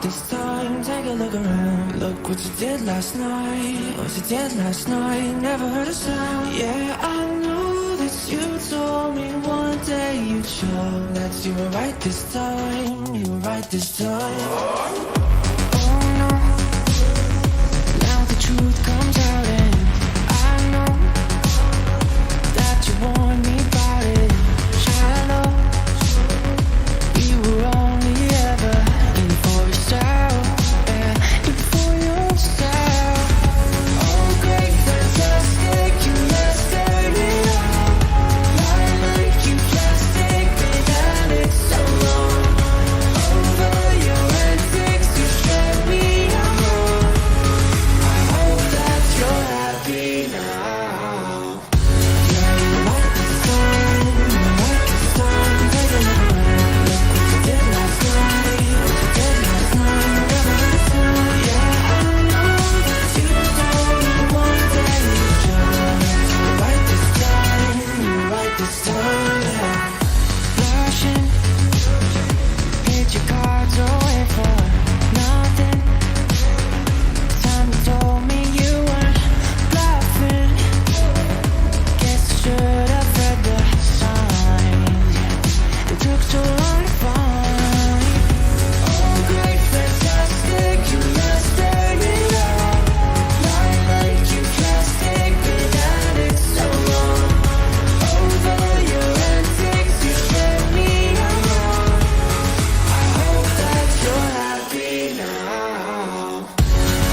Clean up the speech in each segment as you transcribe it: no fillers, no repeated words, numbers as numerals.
This time, take a look around. Look what you did last night. What you did last night. Never heard a sound. Yeah, I know that you told me one day you'd show that you were right this time. You were right this time. Oh no. Now the truth comes out and I know that you warned me about it. Shallow. You were only ever in for yourself, yeah, in for yourself. Oh, great, fantastic, you mastered it all. Lie like you plastic, and it's so long. Over your antics, you shut me out. I hope that you're happy now. Yeah, you're right this time, you're right this time. Take a look around, look what you did last night. What you did last night, never heard a sound. Yeah, I know that you told me one day you'd show that you were right this time. You were right this time, yeah. Blushing, hid your cards away for nothing. Time you told me you weren't bluffing. Guess I should have read the signs. It took so long to find. Oh, great, fantastic, you mastered it all. Lie like you plastic, but that it's so long. Over your antics, you shut me out. I hope that you're happy now.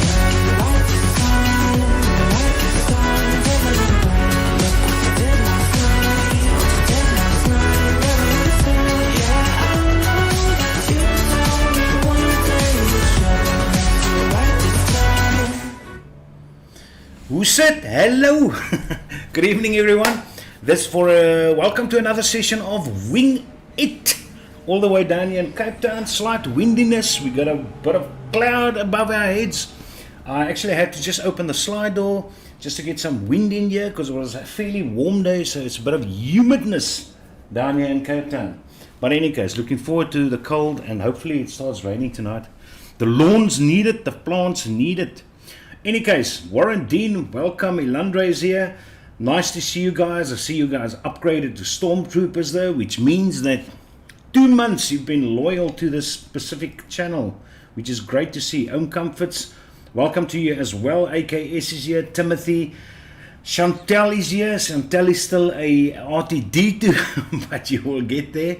Yeah, you're right this time, you're right this time. Take a look around, look what you did last night. What you did last night, never heard a sound. Yeah, I know that you told me one day you'd show that you were right this time. Who's it? Hello. Good evening, everyone. This for welcome to another session of Wing It. All the way down here in Cape Town, slight windiness. We got a bit of cloud above our heads. I actually had to just open the slide door just to get some wind in here because it was a fairly warm day, so it's a bit of humidness down here in Cape Town. But in any case, looking forward to the cold and hopefully it starts raining tonight. The lawns need it, the plants need it. Any case, Warren Dean, welcome. Ilandre is here. Nice to see you guys. I see you guys upgraded to stormtroopers though, which means that 2 months you've been loyal to this specific channel, which is great to see. Home Comforts, welcome to you as well. AKS is here. Timothy. Chantel is here. Chantel is still a RTD2, but you will get there.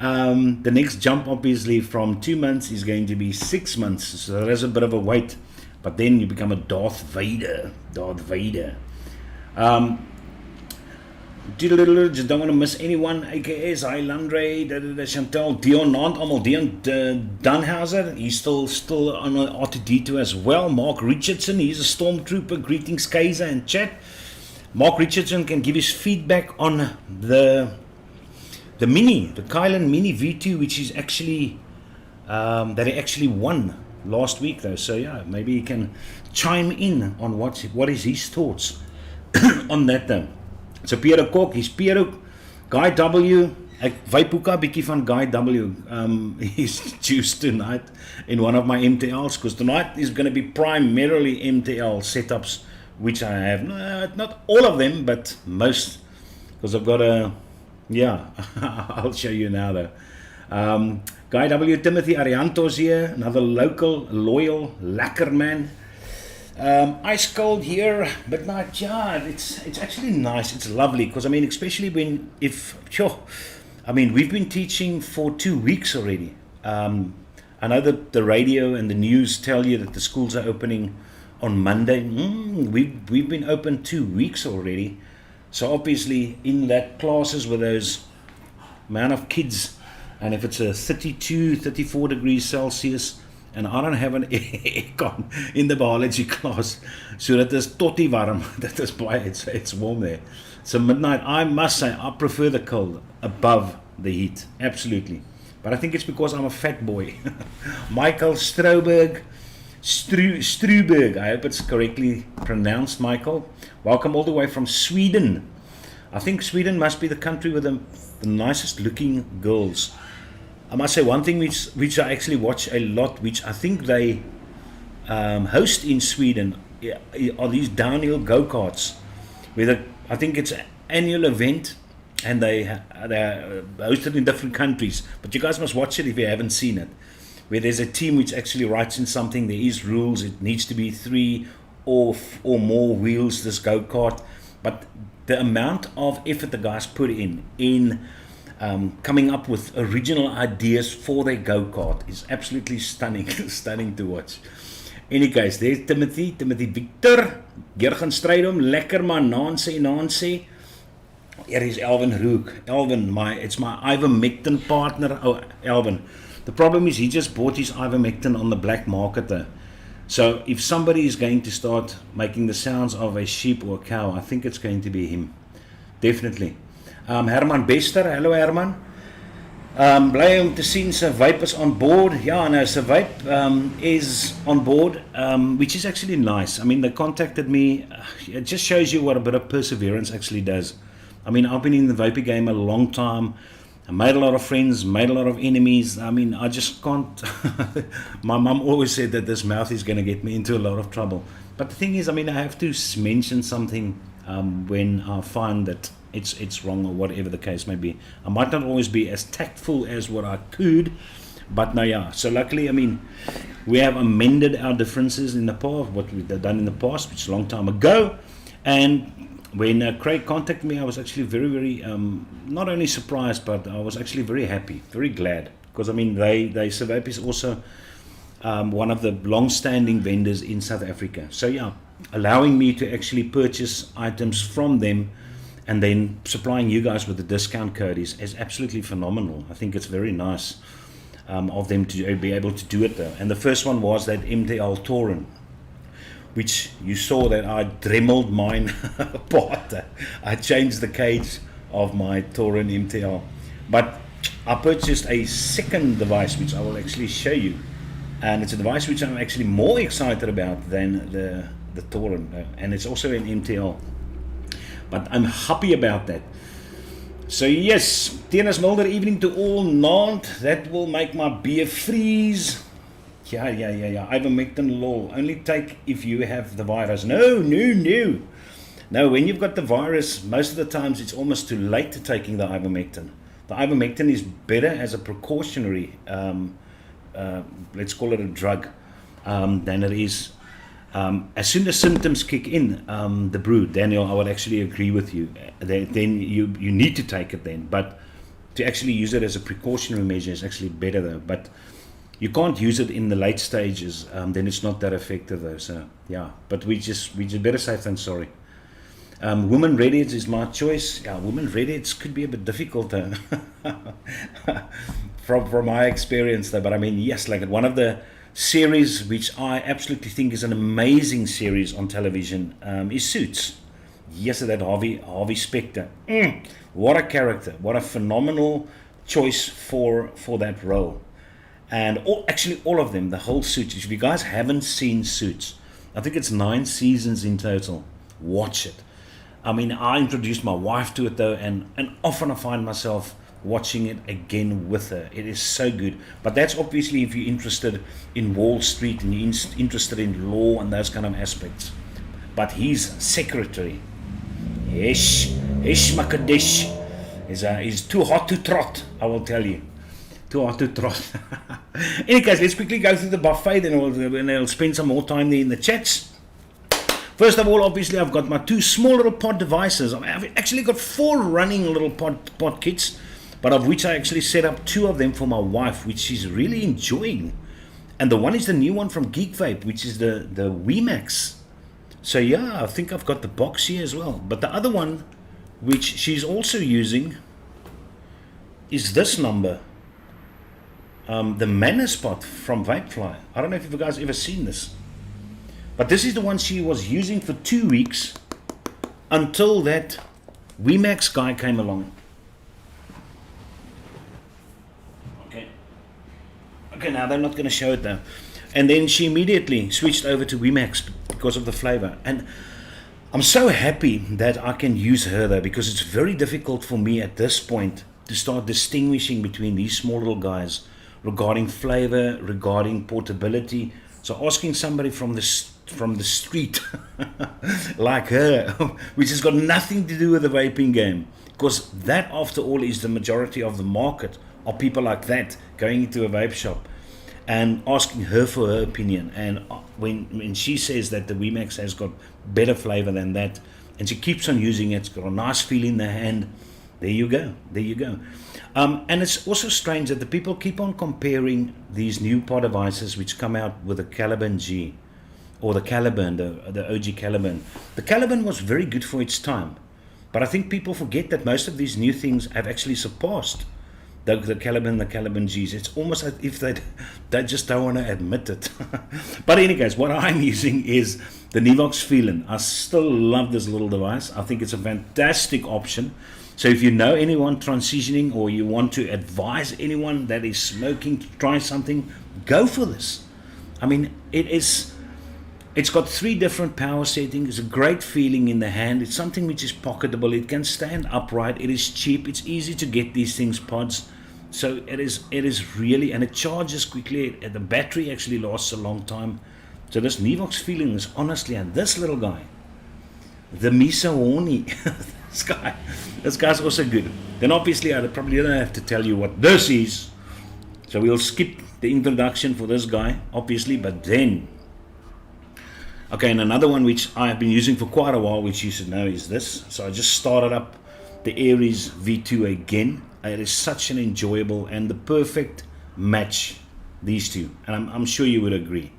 The next jump obviously from 2 months is going to be 6 months, so there is a bit of a wait, but then you become a Darth Vader. Just don't want to miss anyone. AKS, Highlandre, Chantal, Dion Nant, allemaal Dion Dunhauser. He's still on RTD2 as well. Mark Richardson, he's a stormtrooper. Greetings, Kaiser and chat. Mark Richardson can give his feedback on the Kylan Mini V2, which is actually that he actually won last week though. So yeah, maybe he can chime in on what is his thoughts on that though. So Pierre Kok, he's Pierre Guy W. Ek vape ook 'n bietjie van Guy W. He's juiced tonight in one of my MTLs because tonight is going to be primarily MTL setups, which I have not all of them, but most, because I've got a I'll show you now though. Guy W. Timothy Ariantos here, another local loyal lekker man. Ice cold here, but not, yeah, it's actually nice. It's lovely because I mean, especially we've been teaching for 2 weeks already. I know that the radio and the news tell you that the schools are opening on Monday. We've been open 2 weeks already, so obviously in that classes with those amount of kids, and if it's a 32, 34 degrees Celsius. And I don't have an aircon in the biology class, so that is totty warm. That is why it's warm there. So midnight, I must say, I prefer the cold above the heat, absolutely. But I think it's because I'm a fat boy. Michael Struberg, I hope it's correctly pronounced, Michael. Welcome all the way from Sweden. I think Sweden must be the country with the nicest looking girls. I must say one thing which I actually watch a lot, which I think they host in Sweden, are these downhill go-karts. I think it's an annual event, and they're hosted in different countries. But you guys must watch it if you haven't seen it. Where there's a team which actually writes in something. There is rules. It needs to be 3 or more wheels, this go-kart. But the amount of effort the guys put in coming up with original ideas for their go-kart is absolutely stunning. Stunning to watch. Any case, there's Timothy Victor. Hier gaan stryd om lekker man, Nancy. Here is Alvin Rook. Alvin, it's my ivermectin partner. Oh, Alvin. The problem is he just bought his ivermectin on the black market though. So if somebody is going to start making the sounds of a sheep or a cow, I think it's going to be him. Definitely. Herman Bester. Hello Herman. Bly om te sien sy Vape is on board. Ja, no, sy Vape is on board, which is actually nice. I mean, they contacted me. It just shows you what a bit of perseverance actually does. I mean, I've been in the vaping game a long time. I made a lot of friends, made a lot of enemies. I mean, I just can't. My mum always said that this mouth is going to get me into a lot of trouble. But the thing is, I mean, I have to mention something when I find that it's wrong or whatever the case may be. I might not always be as tactful as what I could, but no, yeah. So luckily, I mean, we have amended our differences in the past, what we've done in the past, which is a long time ago. And when Craig contacted me, I was actually very, very, not only surprised, but I was actually very happy, very glad. Because, I mean, Vape is also one of the long-standing vendors in South Africa. So, yeah, allowing me to actually purchase items from them and then supplying you guys with the discount code is absolutely phenomenal. I think it's very nice of them to be able to do it, though. And the first one was that MTL Tauren, which you saw that I dremeled mine apart. I changed the cage of my Tauren MTL. But I purchased a second device, which I will actually show you. And it's a device which I'm actually more excited about than the Tauren. And it's also an MTL. But I'm happy about that. So yes, Tienes milder evening to all. Nant, that will make my beer freeze. Yeah. Ivermectin lol. Only take if you have the virus. No. No, when you've got the virus, most of the times it's almost too late to taking the ivermectin. The ivermectin is better as a precautionary, let's call it a drug, than it is. As soon as symptoms kick in, the brew, Daniel, I would actually agree with you. Then you need to take it then. But to actually use it as a precautionary measure is actually better though. But you can't use it in the late stages, then it's not that effective though. So yeah, but we just better safe than sorry. Women redheads is my choice. Yeah, women redheads could be a bit difficult though. from my experience though. But I mean, yes, like one of the series which I absolutely think is an amazing series on television is Suits. Yes, that Harvey Specter. What a character! What a phenomenal choice for that role. And actually all of them, the whole Suits. If you guys haven't seen Suits, I think it's 9 seasons in total. Watch it. I mean, I introduced my wife to it though, and often I find myself watching it again with her. It is so good. But that's obviously if you're interested in Wall Street and you're interested in law and those kind of aspects. But his secretary, Hesh Makadesh, is too hot to trot, I will tell you. Too hot to trot. Any case, let's quickly go through the buffet, then I'll spend some more time there in the chats. First of all, obviously, I've got my 2 small little pod devices. I've actually got 4 running little pod kits, but of which I actually set up 2 of them for my wife, which she's really enjoying. And the one is the new one from Geek Vape, which is the WeMax. So yeah, I think I've got the box here as well. But the other one, which she's also using, is this number. The Mana Spot from Vapefly. I don't know if you guys ever seen this. But this is the one she was using for 2 weeks until that WeMax guy came along. Okay, now they're not going to show it though. And then she immediately switched over to WeMax because of the flavor. And I'm so happy that I can use her though, because it's very difficult for me at this point to start distinguishing between these small little guys regarding flavor, regarding portability. So asking somebody from the street like her, which has got nothing to do with the vaping game, because that after all is the majority of the market, are people like that going into a vape shop and asking her for her opinion. And when she says that the VMAX has got better flavor than that, and she keeps on using it, it's got a nice feel in the hand, there you go. And it's also strange that the people keep on comparing these new pod devices which come out with the Caliban G, or the Caliban, the OG Caliban. The Caliban was very good for its time, but I think people forget that most of these new things have actually surpassed the Caliban Gs. It's almost as if they just don't want to admit it. But in any case, what I'm using is the Nivox Feeling. I still love this little device. I think it's a fantastic option. So if you know anyone transitioning, or you want to advise anyone that is smoking to try something, go for this. I mean, it's got 3 different power settings. It's a great feeling in the hand. It's something which is pocketable. It can stand upright. It is cheap. It's easy to get these things, pods. So it is really, and it charges quickly. The battery actually lasts a long time. So this Nivox Feeling is honestly, and this little guy, the Misahorny, this guy's also good. Then obviously I probably don't have to tell you what this is. So we'll skip the introduction for this guy, obviously, but then, okay, and another one which I have been using for quite a while, which you should know, is this. So I just started up the Aries V2 again. It is such an enjoyable and the perfect match, these two. And I'm sure you would agree.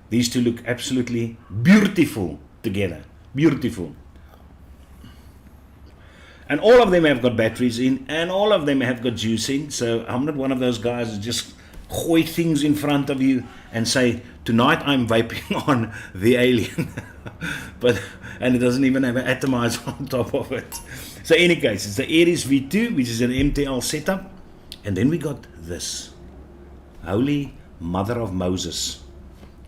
These two look absolutely beautiful together. Beautiful. And all of them have got batteries in, and all of them have got juice in. So I'm not one of those guys who just gooi things in front of you and say, tonight I'm vaping on the Alien. And it doesn't even have an atomizer on top of it. So in any case, it's the Aries V2, which is an MTL setup. And then we got this. Holy Mother of Moses.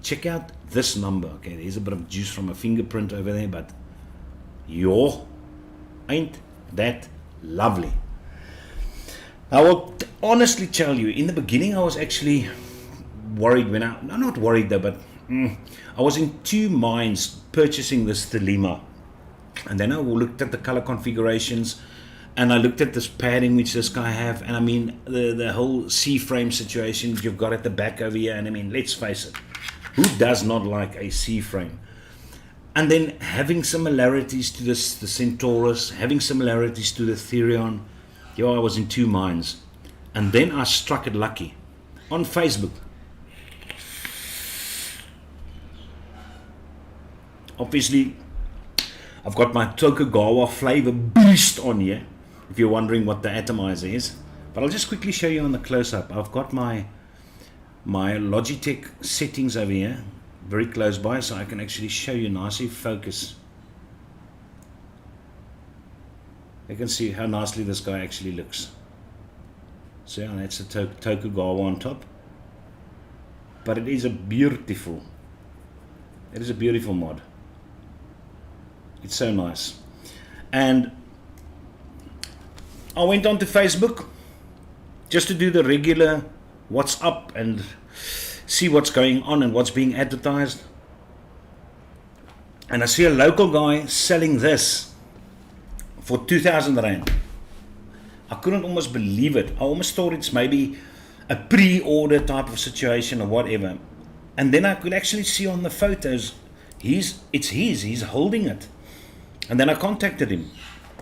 Check out this number. Okay, there's a bit of juice from a fingerprint over there, but yo, ain't that lovely. I will honestly tell you, in the beginning I was actually worried I'm not worried though, but I was in 2 minds purchasing this Thelema. And then I looked at the color configurations, and I looked at this padding which this guy have, and I mean the whole C-frame situation you've got at the back over here, and I mean, let's face it, who does not like a C-frame? And then having similarities to the Centaurus, having similarities to the Therion. Yo, I was in 2 minds. And then I struck it lucky on Facebook. Obviously, I've got my Tokugawa flavor beast on here, if you're wondering what the atomizer is. But I'll just quickly show you on the close-up. I've got my Logitech settings over here, very close by, so I can actually show you nicely. Focus. You can see how nicely this guy actually looks. So yeah, that's the Tokugawa on top. But it is a beautiful mod. It's so nice. And I went onto Facebook just to do the regular what's up and see what's going on and what's being advertised. And I see a local guy selling this for 2,000 Rand. I couldn't almost believe it. I almost thought it's maybe a pre-order type of situation or whatever. And then I could actually see on the photos, he's holding it. And then I contacted him.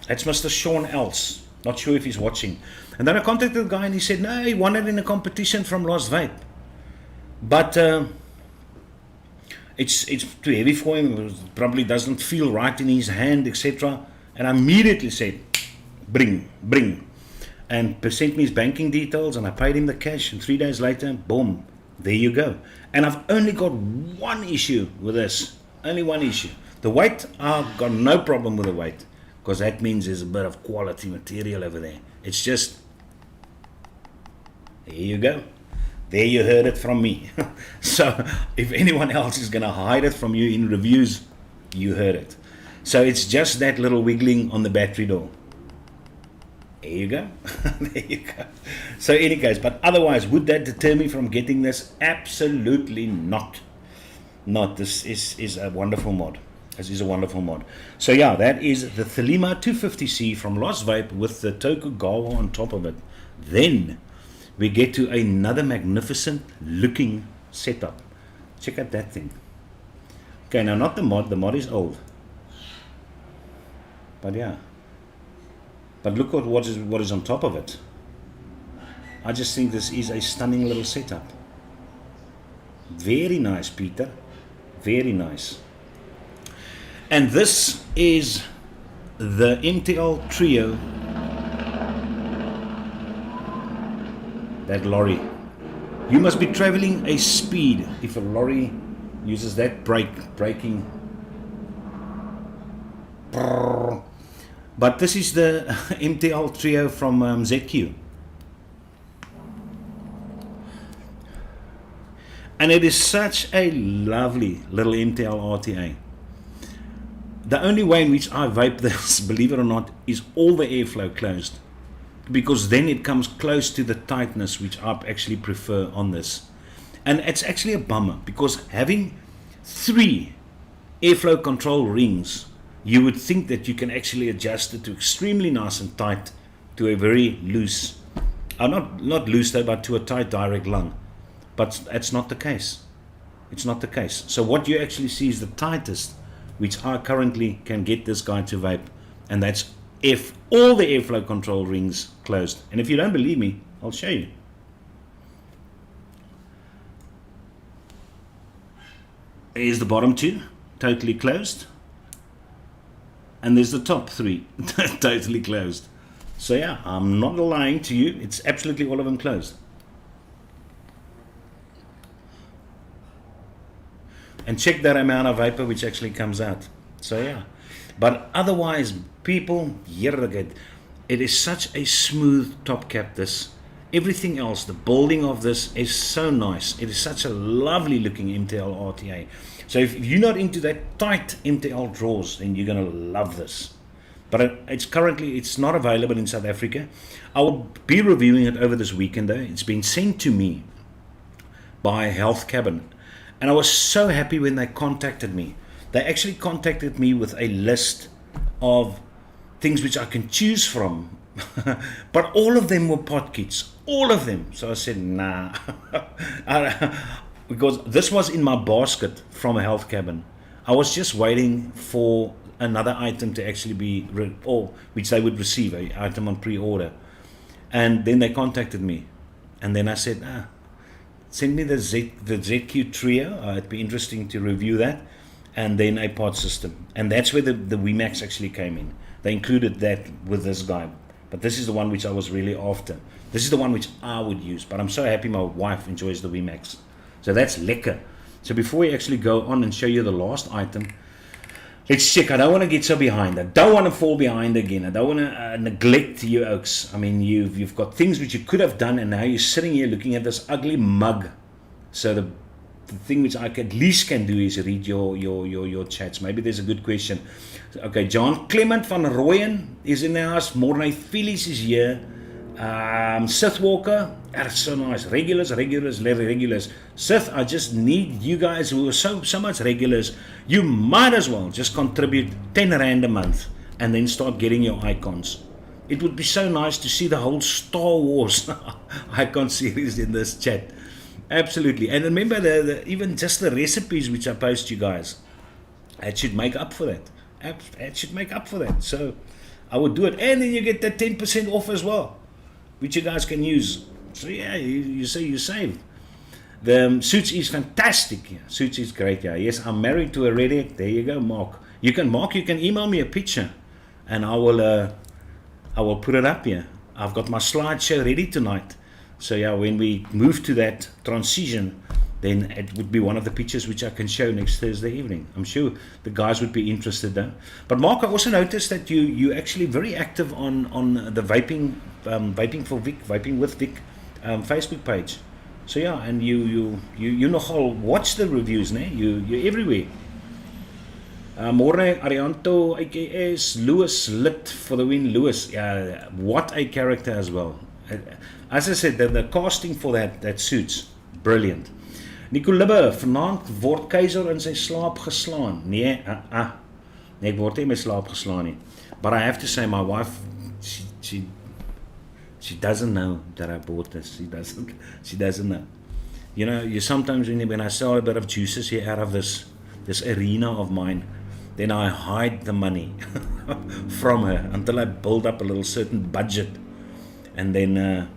That's Mr. Sean Else. Not sure if he's watching. And then I contacted the guy and he said, no, he won it in a competition from Lost Vape. But it's too heavy for him. It probably doesn't feel right in his hand, etc. And I immediately said, bring. And sent me his banking details, and I paid him the cash. And 3 days later, boom, there you go. And I've only got one issue with this. Only one issue. The weight, I've got no problem with the weight, because that means there's a bit of quality material over there. It's just, there you go. There you heard it from me. So if anyone else is going to hide it from you in reviews, you heard it. So it's just that little wiggling on the battery door. There you go. There you go. So any case, but otherwise, would that deter me from getting this? Absolutely not. This is a wonderful mod. This is a wonderful mod. So yeah, that is the Thelema 250C from Lost Vape with the Tokugawa on top of it. Then we get to another magnificent looking setup. Check out that thing. Okay, now not the mod is old. But yeah. But look at what is on top of it. I just think this is a stunning little setup. Very nice, Peter. Very nice. And this is the MTL Trio. That lorry. You must be traveling a speed if a lorry uses that braking. But this is the MTL Trio from ZQ. And it is such a lovely little MTL RTA. The only way in which I vape this, believe it or not, is all the airflow closed. Because then it comes close to the tightness which I actually prefer on this. And it's actually a bummer because having 3 airflow control rings, you would think that you can actually adjust it to extremely nice and tight to a very loose, not loose though, but to a tight direct lung. But it's not the case. It's not the case. So what you actually see is the tightest which I currently can get this guy to vape, and that's if all the airflow control rings closed. And if you don't believe me, I'll show you. There's the bottom 2 totally closed, and there's the top 3 totally closed. So yeah, I'm not lying to you, it's absolutely all of them closed. And check that amount of vapor which actually comes out. So yeah, but otherwise, people, here again, it is such a smooth top cap. This, everything else, the building of this is so nice. It is such a lovely looking MTL RTA. So if you're not into that tight MTL drawers, then you're gonna love this. But it's not available in South Africa. I will be reviewing it over this weekend though. It's been sent to me by Health Cabin. And I was so happy when they contacted me. They actually contacted me with a list of things which I can choose from. But all of them were pot kits. All of them. So I said, nah. Because this was in my basket from a Health Cabin. I was just waiting for another item to actually be, or which they would receive, an item on pre-order. And then they contacted me. And then I said, send me the ZQ Trio. It'd be interesting to review that. And then a pod system. And that's where the WeMax actually came in. They included that with this guy. But this is the one which I was really after. This is the one which I would use. But I'm so happy my wife enjoys the WeMax. So that's lekker. So before we actually go on and show you the last item, let's check. I don't want to get so behind. I don't want to fall behind again. I don't want to neglect you oaks. I mean, you've got things which you could have done, and now you're sitting here looking at this ugly mug. So the thing which I at least can do is read your chats. Maybe there's a good question. Okay, John Clement van Rooyen is in the house. Mornay Phillies is here. Sith Walker, that's so nice. Regulars. Sith, I just need you guys who are so much regulars. You might as well just contribute 10 Rand a month and then start getting your icons. It would be so nice to see the whole Star Wars icon series in this chat. Absolutely. And remember, even just the recipes which I post you guys, it should make up for that. It should make up for that. So I would do it. And then you get that 10% off as well, which you guys can use. So yeah, you say you save. The Suits is fantastic. Yeah. Suits is great. Yeah. Yes, I'm married to a redhead. There you go, Mark. You can email me a picture, and I will put it up here. I've got my slideshow ready tonight. So yeah, when we move to that transition, then it would be one of the pictures which I can show next Thursday evening. I'm sure the guys would be interested though. But Mark, I also noticed that you actually very active on the vaping for Vic, Vaping with Vic Facebook page. So yeah, and you nogal watch the reviews, né? You're everywhere. Morne Arianto, AKS, Lewis, lit for the win. Lewis, yeah, what a character as well. As I said, the casting for that suits. Brilliant. Nico Libbe, vanaand word Keizer in sy slaap geslaan. Nee, nee, ek word nie in my slaap geslaan nie. But I have to say, my wife, she doesn't know that I bought this. She doesn't know. You know, you sometimes when I sell a bit of juices here out of this arena of mine, then I hide the money from her until I build up a little certain budget. And then,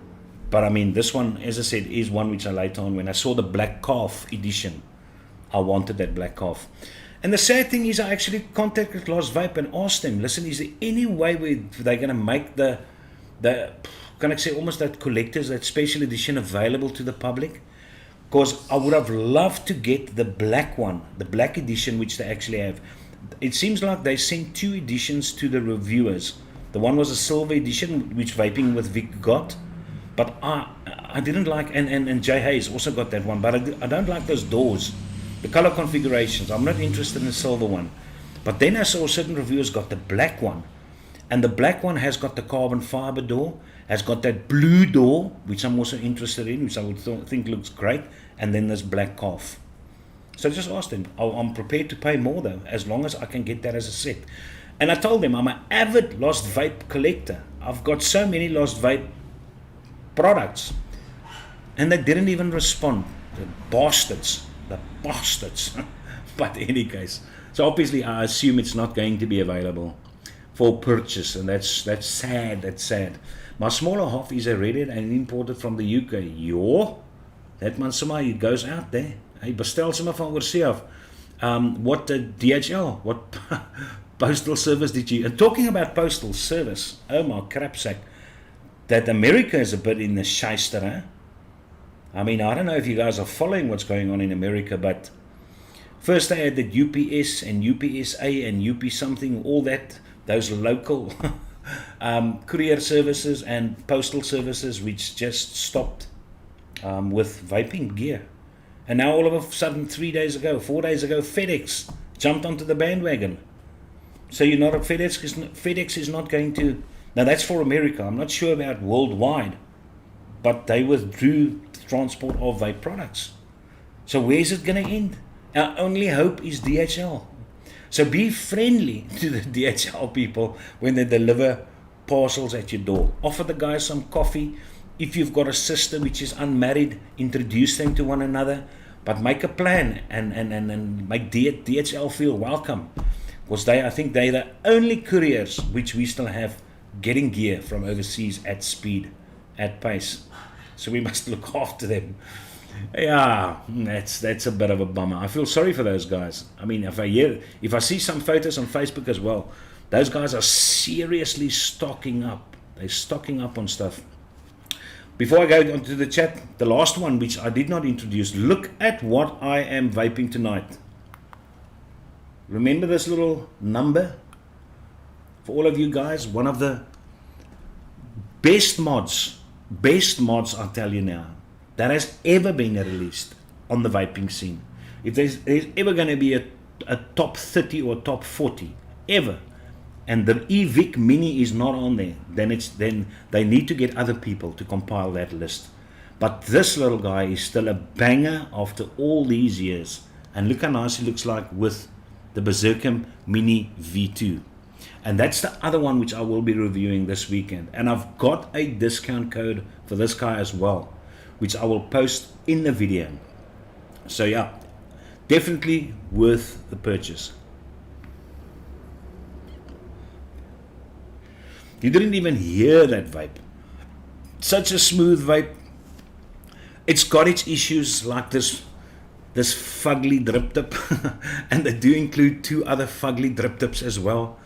but I mean, this one, as I said, is one which I later on, when I saw the Black Calf edition, I wanted that Black Calf. And the sad thing is, I actually contacted Lost Vape and asked them, listen, is there any way where they're going to make the can I say, almost that collectors, that special edition available to the public? Because I would have loved to get the black one, the black edition, which they actually have. It seems like they sent 2 editions to the reviewers. The one was a silver edition, which Vaping with Vic got. But I didn't like, and Jay Hayes also got that one, but I don't like those doors, the color configurations. I'm not interested in the silver one. But then I saw certain reviewers got the black one. And the black one has got the carbon fiber door, has got that blue door, which I'm also interested in, which I would think looks great, and then this Black Calf. So I just asked them, I'm prepared to pay more though, as long as I can get that as a set. And I told them I'm an avid Lost Vape collector. I've got so many Lost Vape products. And they didn't even respond. The bastards. But in any case, so obviously I assume it's not going to be available for purchase, and that's sad. My smaller half is rated and imported from the UK. Jo, that man sommer, he goes out there. Hy bestel sommer van oorsee af. What DHL, what postal service did you? And talking about postal service, oh my crapsack, that America is a bit in the shyster, eh? I mean, I don't know if you guys are following what's going on in America, but first they had the UPS and UPSA and UP something, all that, those local courier services and postal services which just stopped with vaping gear. And now all of a sudden 4 days ago, FedEx jumped onto the bandwagon. So you're not at FedEx, because FedEx is not going to, now that's for America, I'm not sure about worldwide, but they withdrew the transport of vape products. So where's it going to end? Our only hope is DHL. So be friendly to the DHL people when they deliver parcels at your door. Offer the guys some coffee. If you've got a sister which is unmarried, introduce them to one another, but make a plan and make DHL feel welcome. Because I think they're the only couriers which we still have getting gear from overseas at speed, at pace. So we must look after them. Yeah, that's a bit of a bummer. I feel sorry for those guys. I mean, if I see some photos on Facebook as well, those guys are seriously stocking up. They're stocking up on stuff. Before I go on to the chat, the last one which I did not introduce, look at what I am vaping tonight. Remember this little number? For all of you guys, one of the best mods I tell you now, that has ever been released on the vaping scene. If there's ever going to be a top 30 or top 40, ever, and the eVic Mini is not on there, then they need to get other people to compile that list. But this little guy is still a banger after all these years. And look how nice he looks like with the Berserker Mini V2. And that's the other one which I will be reviewing this weekend. And I've got a discount code for this guy as well, which I will post in the video. So yeah, definitely worth the purchase. You didn't even hear that vape. Such a smooth vape. It's got its issues like this fugly drip tip, and they do include 2 other fugly drip tips as well.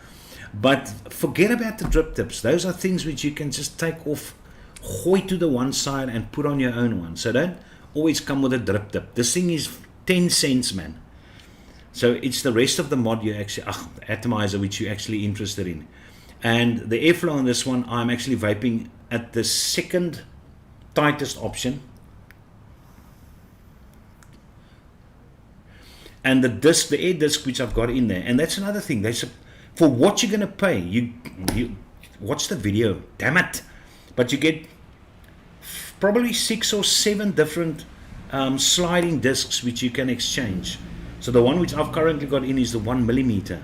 But forget about the drip tips. Those are things which you can just take off, gooi to the one side and put on your own one. So don't always come with a drip tip. This thing is 10 cents, man. So it's the rest of the mod you actually, atomizer, which you're actually interested in. And the airflow on this one, I'm actually vaping at the second tightest option. and the disc, the air disc which I've got in there. And that's another thing. For what you're going to pay, you watch the video, damn it. But you get probably 6 or 7 different sliding discs which you can exchange. So the one which I've currently got in is the 1mm.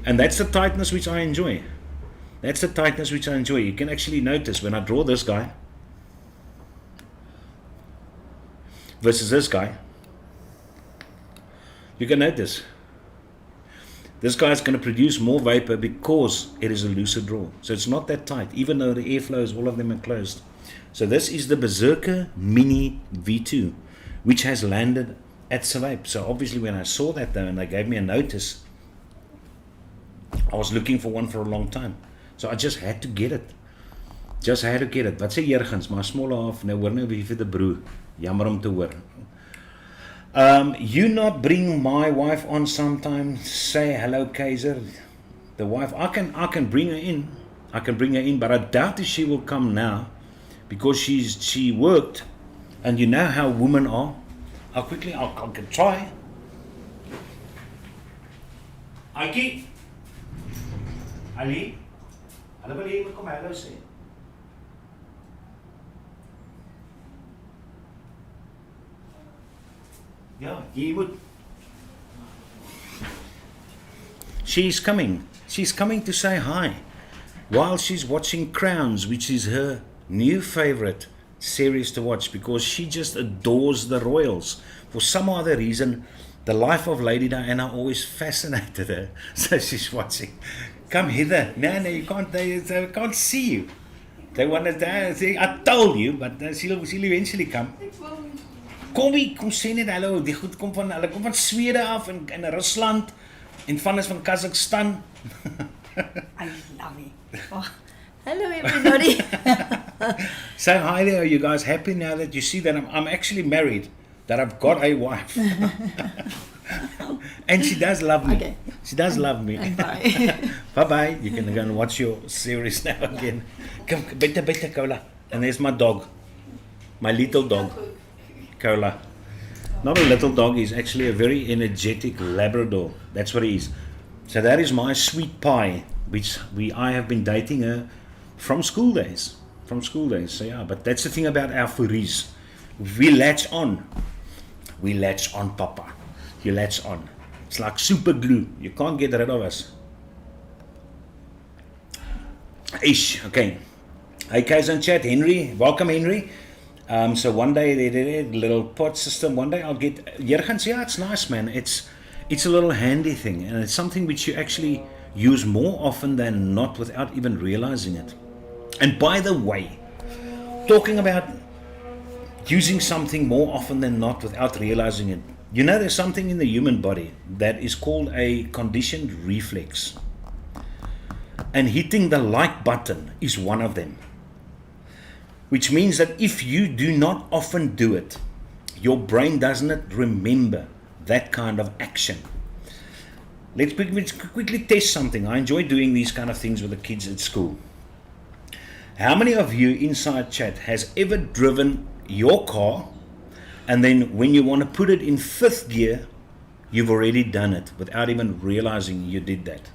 And that's the tightness which I enjoy. That's the tightness which I enjoy. You can actually notice when I draw this guy versus this guy, you can notice this guy is going to produce more vapor because it is a looser draw. So it's not that tight, even though the airflows, all of them are closed. So this is the Berserker Mini V2, which has landed at Vape. So obviously when I saw that though, and they gave me a notice, I was looking for one for a long time. So I just had to get it. Just had to get it. Wat sê Jurgens, maar smalle af, nou hoor nou wie vir die broer. Jammer om te hoor. You not bring my wife on sometime, say hello Kaiser. The wife, I can bring her in. I can bring her in, but I doubt if she will come now because she worked, and you know how women are. I can try. Aiki. Ali. Hulle wil hê jy moet kom hallo sê. Ja, jy moet. She's coming. She's coming to say hi while she's watching Crowns, which is her new favorite series to watch because she just adores the royals. For some other reason, the life of Lady Diana always fascinated her. So she's watching. Come hither. No, you can't. They can't see you. They want to say, I told you, but she'll eventually come. Kom sê net hallo. Die goed kom van Swede af en Rusland en van is van Kazakhstan. I love it. Oh, hello everybody. So hi there. Are you guys happy now that you see that I'm actually married? That I've got a wife. And she does love me. Okay. She does love me. Bye. Bye-bye. You can go and watch your series now again. Come, better, Cola. And there's my dog. My little dog. Cola. Not a little dog. He's actually a very energetic Labrador. That's what he is. So that is my sweet pie, which I have been dating her from school days. So yeah, but that's the thing about our furries. We latch on. We latch on, Papa. You latch on. It's like super glue. You can't get rid of us. Ish. Okay. Hey, guys in chat. Henry. Welcome, Henry. So one day they did a little pot system. One day I'll get... Jurgens, yeah, it's nice, man. It's a little handy thing. And it's something which you actually use more often than not without even realizing it. And by the way, talking about using something more often than not without realizing it. You know, there's something in the human body that is called a conditioned reflex. And hitting the like button is one of them. Which means that if you do not often do it, your brain doesn't remember that kind of action. Let's quickly test something. I enjoy doing these kind of things with the kids at school. How many of you inside chat has ever driven your car and then when you want to put it in 5th gear, you've already done it without even realizing you did that?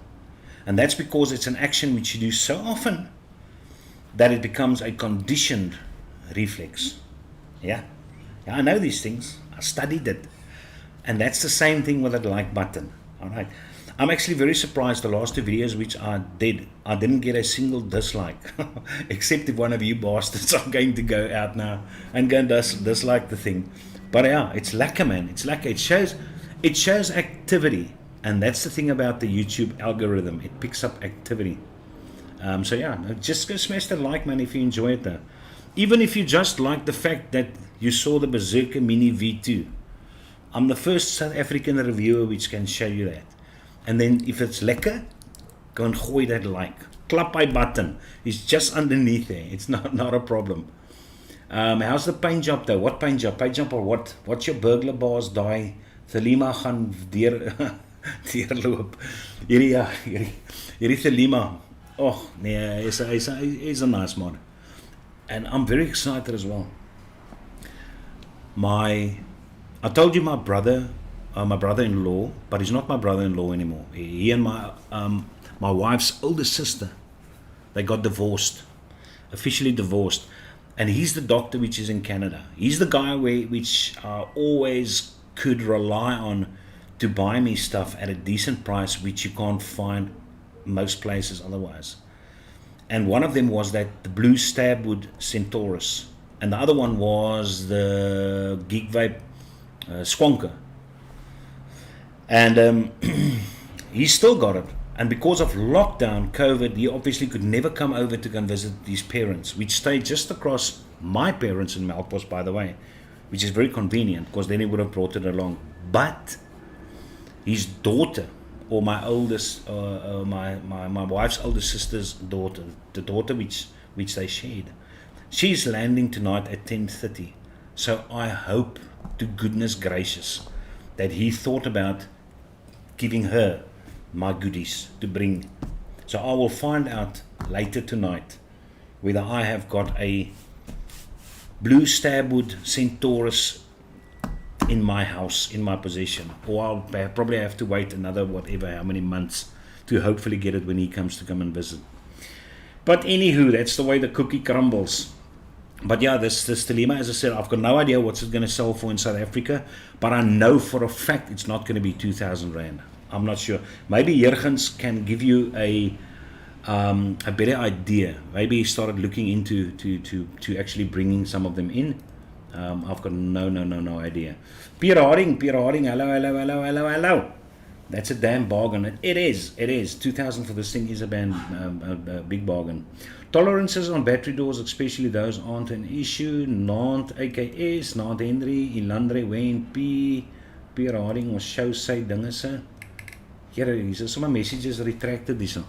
And that's because it's an action which you do so often that it becomes a conditioned reflex. Yeah, I know these things. I studied it. And that's the same thing with that like button. All right. I'm actually very surprised the last 2 videos which I did, I didn't get a single dislike. Except if one of you bastards are going to go out now and go and dislike the thing. But yeah, it's lekker, man. It's lekker. It shows activity. And that's the thing about the YouTube algorithm. It picks up activity. So yeah, just go smash that like, man, if you enjoy it though. Even if you just like the fact that you saw the Berserker Mini V2. I'm the first South African reviewer which can show you that. And then if it's lekker, go and gooi that like. Klap my button. It's just underneath there. It's not a problem. How's the paint job though? What paint job? Paint job or what? What's your burglar bars die? Thelema gaan deurloop. Hierdie Thelema. Oh, nee, he's a nice man. And I'm very excited as well. I told you my brother-in-law, but he's not my brother-in-law anymore. He and my wife's older sister, they got divorced, officially divorced, and he's the doctor which is in Canada. He's the guy which I always could rely on to buy me stuff at a decent price, which you can't find most places otherwise. And one of them was the Blue Stabwood Centaurus, and the other one was the Geek Vape Squonker. And he still got it. And because of lockdown, COVID, he obviously could never come over to go and visit his parents, which stayed just across my parents in Melkbos, by the way, which is very convenient because then he would have brought it along. But his daughter, or my oldest, my wife's older sister's daughter, the daughter which they shared, she's landing tonight at 10:30. So I hope to goodness gracious that he thought about giving her my goodies to bring. So I will find out later tonight whether I have got a Blue Stabwood Centaurus in my house, in my possession, or I'll probably have to wait another how many months to hopefully get it when he comes to come and visit. But anywho, that's the way the cookie crumbles. But yeah, this Telema, as I said, I've got no idea what's it going to sell for in South Africa, but I know for a fact it's not going to be 2,000 Rand. I'm not sure. Maybe Jurgens can give you a better idea. Maybe he started looking into to actually bringing some of them in. I've got no idea. Pierre Harding, hello. That's a damn bargain. It is. 2,000 for this thing is a big bargain. Tolerances on battery doors, especially those, aren't an issue. Nant AKS, Nant Henry, Ilandre, Wayne P, Pierre Harding, ons show sy dinge se. Here, hier's sommer messages retracted hierso.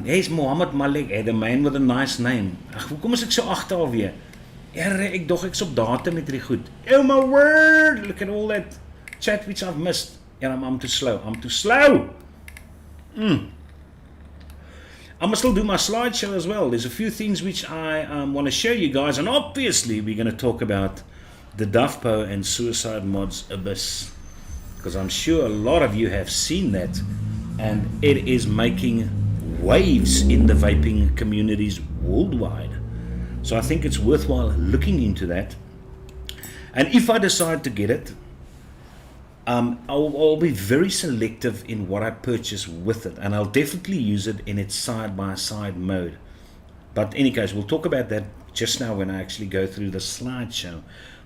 He's Mohammed Malik, the man with a nice name. Ag, hoekom is ek so agter alweer? Here, ek dog ek's op datum met hierdie goed. Oh my word, look at all that chat which I've missed. Yeah, I'm too slow. I must still do my slideshow as well. There's a few things which I want to show you guys, and obviously we're going to talk about the Duffpo and Suicide Mods Abyss, because I'm sure a lot of you have seen that, and it is making waves in the vaping communities worldwide. So I think it's worthwhile looking into that. And if I decide to get it, I'll be very selective in what I purchase with it, and I'll definitely use it in its side-by-side mode. But in any case, we'll talk about that just now when I actually go through the slideshow.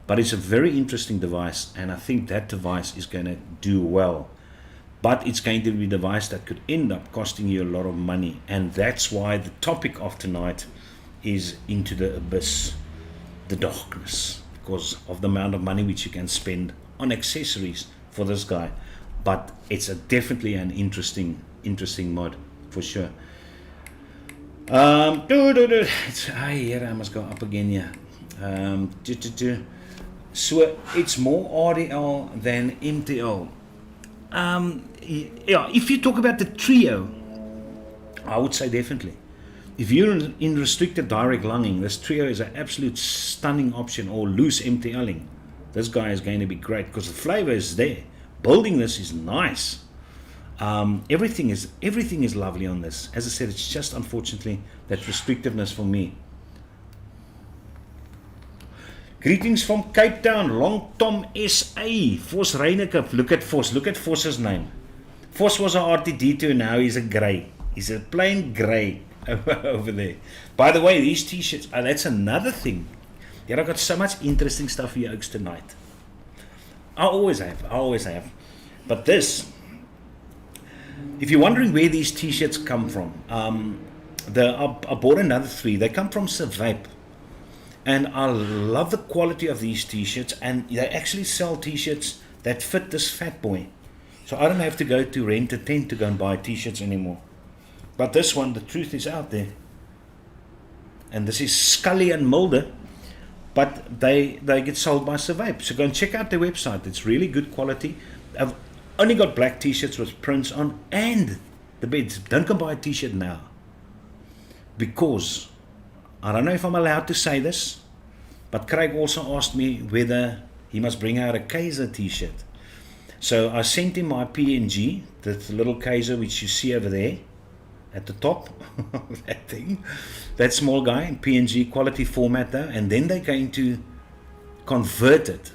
But it's a very interesting device, and I think that device is going to do well. But it's going to be a device that could end up costing you a lot of money, and that's why the topic of tonight is into the abyss, the darkness, because of the amount of money which you can spend on accessories for this guy. But it's definitely an interesting mod for sure. Here I must go up again here. So it's more RDL than MTL. Yeah, if you talk about the trio, I would say definitely. If you're in restricted direct lunging, this trio is an absolute stunning option, or loose MTLing. This guy is going to be great because the flavor is there. Building this is nice. Everything is lovely on this. As I said, it's just unfortunately that restrictiveness for me. Greetings from Cape Town, Long Tom SA. Vos Reineke, look at Vos's name. Vos was an RTD2, now he's a grey. He's a plain grey over there. By the way, these t-shirts, that's another thing. Yeah, I've got so much interesting stuff for you folks tonight. I always have. But this, if you're wondering where these t-shirts come from, I bought another 3. They come from Vape. And I love the quality of these t-shirts, and they actually sell t-shirts that fit this fat boy. So I don't have to go to rent a tent to go and buy t-shirts anymore. But this one, the truth is out there. And this is Scully and Mulder, but they get sold by Vape. So go and check out their website. It's really good quality. I've only got black t-shirts with prints on, and the beds. Don't go buy a t-shirt now, because I don't know if I'm allowed to say this, But Craig also asked me whether he must bring out a Kaiser t-shirt. So I sent him my PNG, that little Kaiser which you see over there at the top, that thing, that small guy in PNG quality format though, and then they're going to convert it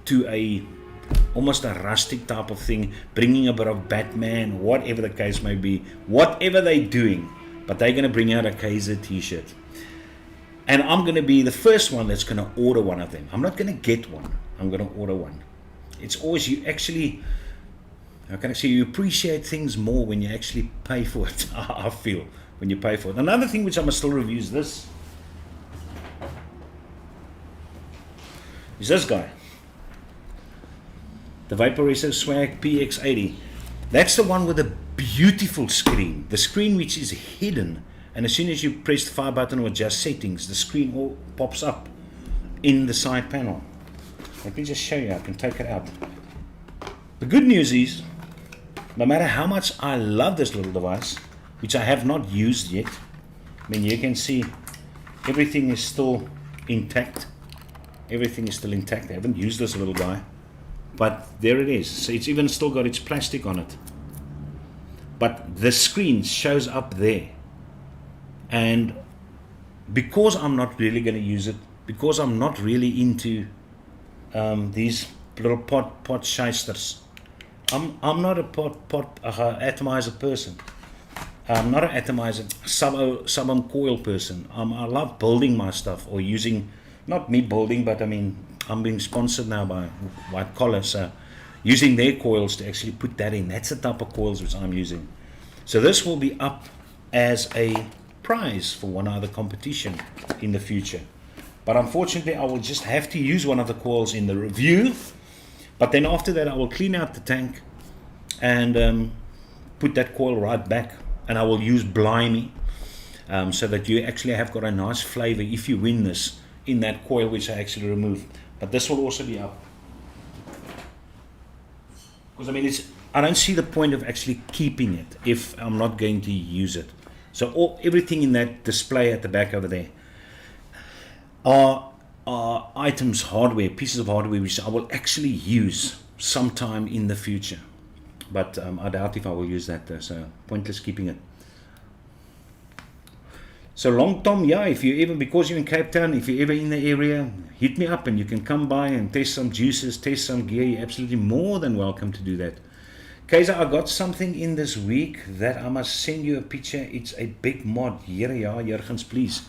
to a almost a rustic type of thing, bringing a bit of Batman, whatever the case may be, whatever they're doing, but they're going to bring out a Kaiser t-shirt. And I'm going to be the first one that's going to order one of them. I'm not going to get one. I'm going to order one. It's always, you actually, how can I say, you appreciate things more when you actually pay for it. I feel, when you pay for it. Another thing which I must still review is this. Is this guy. The Vaporesso Swag PX80. That's the one with the beautiful screen. The screen which is hidden. And as soon as you press the fire button or adjust settings, the screen all pops up in the side panel. Let me just show you. I can take it out. The good news is, no matter how much I love this little device, which I have not used yet, I mean, you can see everything is still intact. Everything is still intact. I haven't used this little guy, but there it is. So it's even still got its plastic on it. But the screen shows up there. And because I'm not really going to use it, because I'm not really into these little pot shysters, I'm not a atomizer person. I'm not an atomizer sub coil person. I love building my stuff, or using, not me building, but I mean, I'm being sponsored now by White Collar, so using their coils to actually put that in. That's the type of coils which I'm using. So this will be up as a prize for one other competition in the future. But unfortunately, I will just have to use one of the coils in the review. But then after that, I will clean out the tank and put that coil right back. And I will use Blimey so that you actually have got a nice flavor if you win this in that coil which I actually removed. But this will also be up. Because I mean, I don't see the point of actually keeping it if I'm not going to use it. So everything in that display at the back over there are items, hardware, pieces of hardware which I will actually use sometime in the future. But I doubt if I will use that though, so pointless keeping it. So Long Tom, yeah, if you ever, because you're in Cape Town, if you're ever in the area, hit me up and you can come by and test some juices, test some gear. You're absolutely more than welcome to do that. Kaiser, I got something in this week that I must send you a picture. It's a big mod. Here, yeah, Jurgens, please.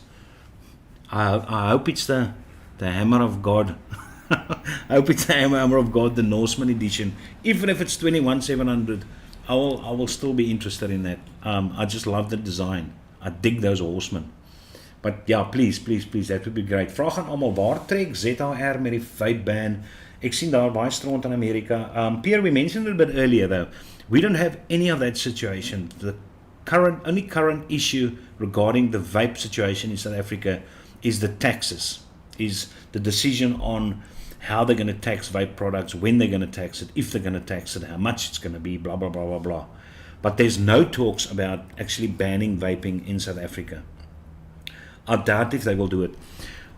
I hope it's the Hammer of God. I hope it's the Hammer of God, the Norseman edition. Even if it's 21,700, I will still be interested in that. I just love the design. I dig those horsemen. But yeah, please, that would be great. Vraag aan almal, waar trek ZHR met die vape ban? Ek sien daar baie stront in Amerika. Pierre, we mentioned it a bit earlier though. We don't have any of that situation. The only current issue regarding the vape situation in South Africa is the taxes, is the decision on how they're going to tax vape products, when they're going to tax it, if they're going to tax it, how much it's going to be, blah, blah, blah, blah, blah. But there's no talks about actually banning vaping in South Africa. I doubt if they will do it.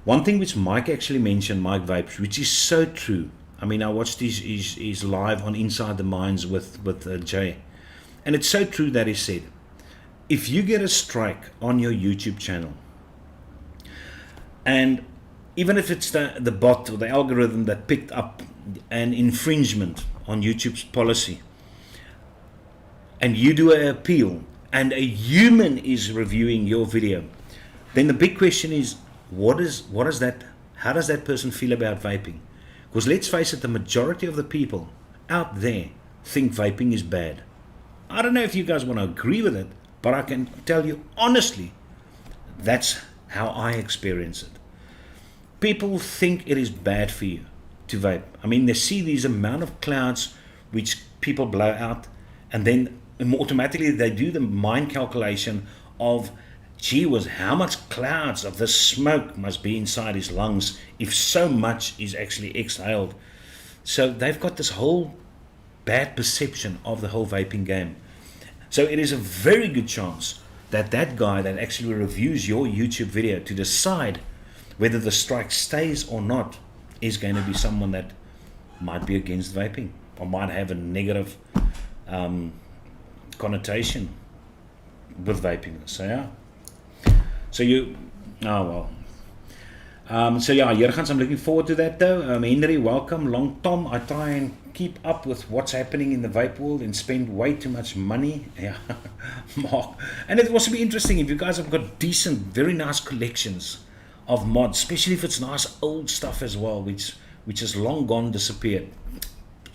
One thing which Mike actually mentioned, Mike Vapes, which is so true. I mean, I watched his live on Inside the Minds with Jay. And it's so true that he said, if you get a strike on your YouTube channel, and even if it's the bot or the algorithm that picked up an infringement on YouTube's policy, and you do an appeal, and a human is reviewing your video, then the big question is, how does that person feel about vaping? Because let's face it, the majority of the people out there think vaping is bad. I don't know if you guys want to agree with it, but I can tell you honestly, that's how I experience it. People think it is bad for you to vape. I mean, they see these amount of clouds which people blow out, and then automatically they do the mind calculation of, gee whiz, how much clouds of the smoke must be inside his lungs if so much is actually exhaled. So they've got this whole bad perception of the whole vaping game. So it is a very good chance that that guy that actually reviews your YouTube video to decide whether the strike stays or not, is going to be someone that might be against vaping or might have a negative connotation with vaping. So yeah. So so yeah, Jurgens, I'm looking forward to that though. Henry, welcome. Long Tom, I try and keep up with what's happening in the vape world and spend way too much money. Yeah, Mark. And it will also be interesting if you guys have got decent, very nice collections of mods, especially if it's nice old stuff as well, which has long gone disappeared.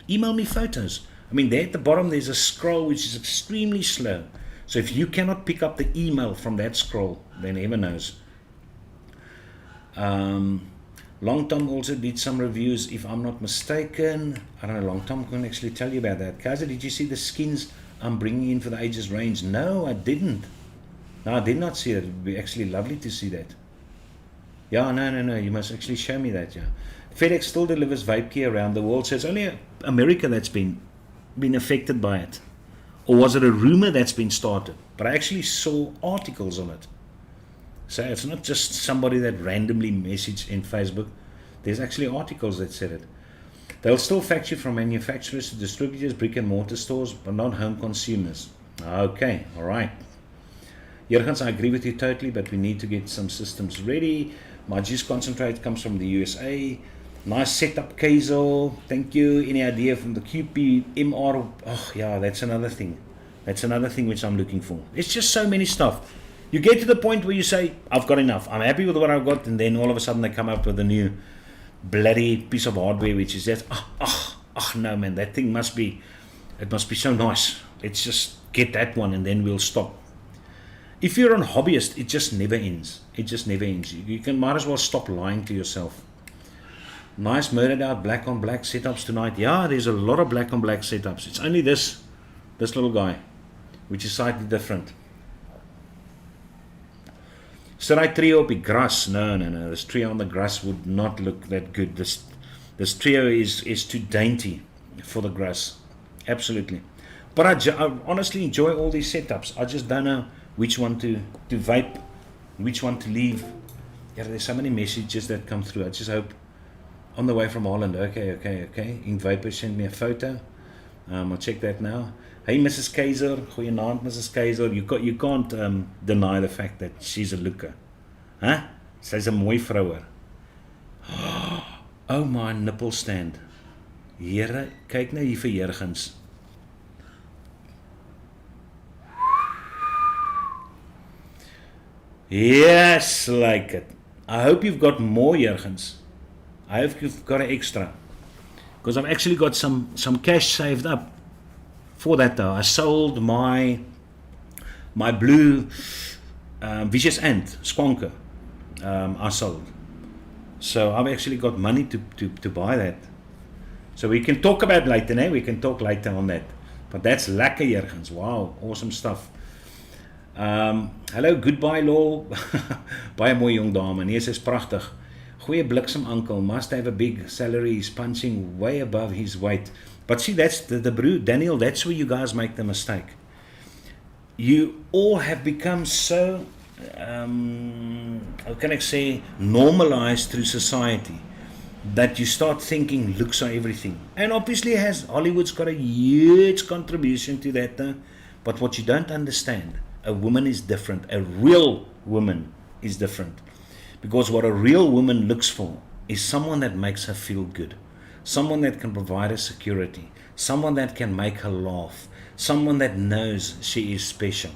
Email me photos. I mean, there at the bottom there's a scroll which is extremely slow. So if you cannot pick up the email from that scroll, then heaven knows. Long Tom also did some reviews, if I'm not mistaken. I don't know, Long Tom can actually tell you about that. Kaiser, did you see the skins I'm bringing in for the Ages range? No, I didn't. No, I did not see that. It would be actually lovely to see that. Yeah, no, you must actually show me that, yeah. FedEx still delivers vape gear around the world, so it's only America that's been affected by it. Or was it a rumor that's been started? But I actually saw articles on it. So it's not just somebody that randomly messaged in Facebook. There's actually articles that said it. They'll still factor from manufacturers to distributors, brick and mortar stores, but not home consumers. Okay, all right. Jurgens, I agree with you totally, but we need to get some systems ready. My juice concentrate comes from the USA. Nice setup, Kazel. Thank you. Any idea from the QP MR? Oh, yeah, that's another thing. That's another thing which I'm looking for. It's just so many stuff. You get to the point where you say, I've got enough. I'm happy with what I've got. And then all of a sudden they come up with a new bloody piece of hardware, which is that, no, man, that thing must be so nice. Let's just get that one and then we'll stop. If you're a hobbyist, it just never ends. It just never ends. You might as well stop lying to yourself. Nice murdered out black on black setups tonight. Yeah, there's a lot of black on black setups. It's only this little guy, which is slightly different. Should I trio op die gras? No. This trio on the grass would not look that good. This trio is too dainty for the grass. Absolutely. But I honestly enjoy all these setups. I just don't know which one to vape, which one to leave. Yeah, there's so many messages that come through. I just hope. On the way from Holland. Okay. Ink Vapor sent me a photo. I'll check that now. Hey, Mrs. Kaiser. Goeienaand, Mrs. Kaiser. You can't deny the fact that she's a looker. Huh? Sy's 'n mooi vrouer. Oh, my nipple stand. Here, kyk nou hier vir Jurgens. Yes, like it. I hope you've got more, Jurgens. I hope you've got an extra, because I've actually got some cash saved up for that though. I sold my blue Vicious Ant Squonker. I sold, so I've actually got money to buy that. So we can talk about later, né? We can talk later on that. But that's lekker, Jurgens. Wow, awesome stuff. Hello, goodbye, Lol. Baie mooi jong dame. Nee, sy is pragtig. Goeie bliksem uncle, must have a big salary, he's punching way above his weight. But see, that's the brew, Daniel, that's where you guys make the mistake. You all have become so, how can I say, normalized through society, that you start thinking looks are everything. And obviously Hollywood's got a huge contribution to that, but what you don't understand, a woman is different, a real woman is different. Because what a real woman looks for is someone that makes her feel good, someone that can provide her security, someone that can make her laugh, someone that knows she is special.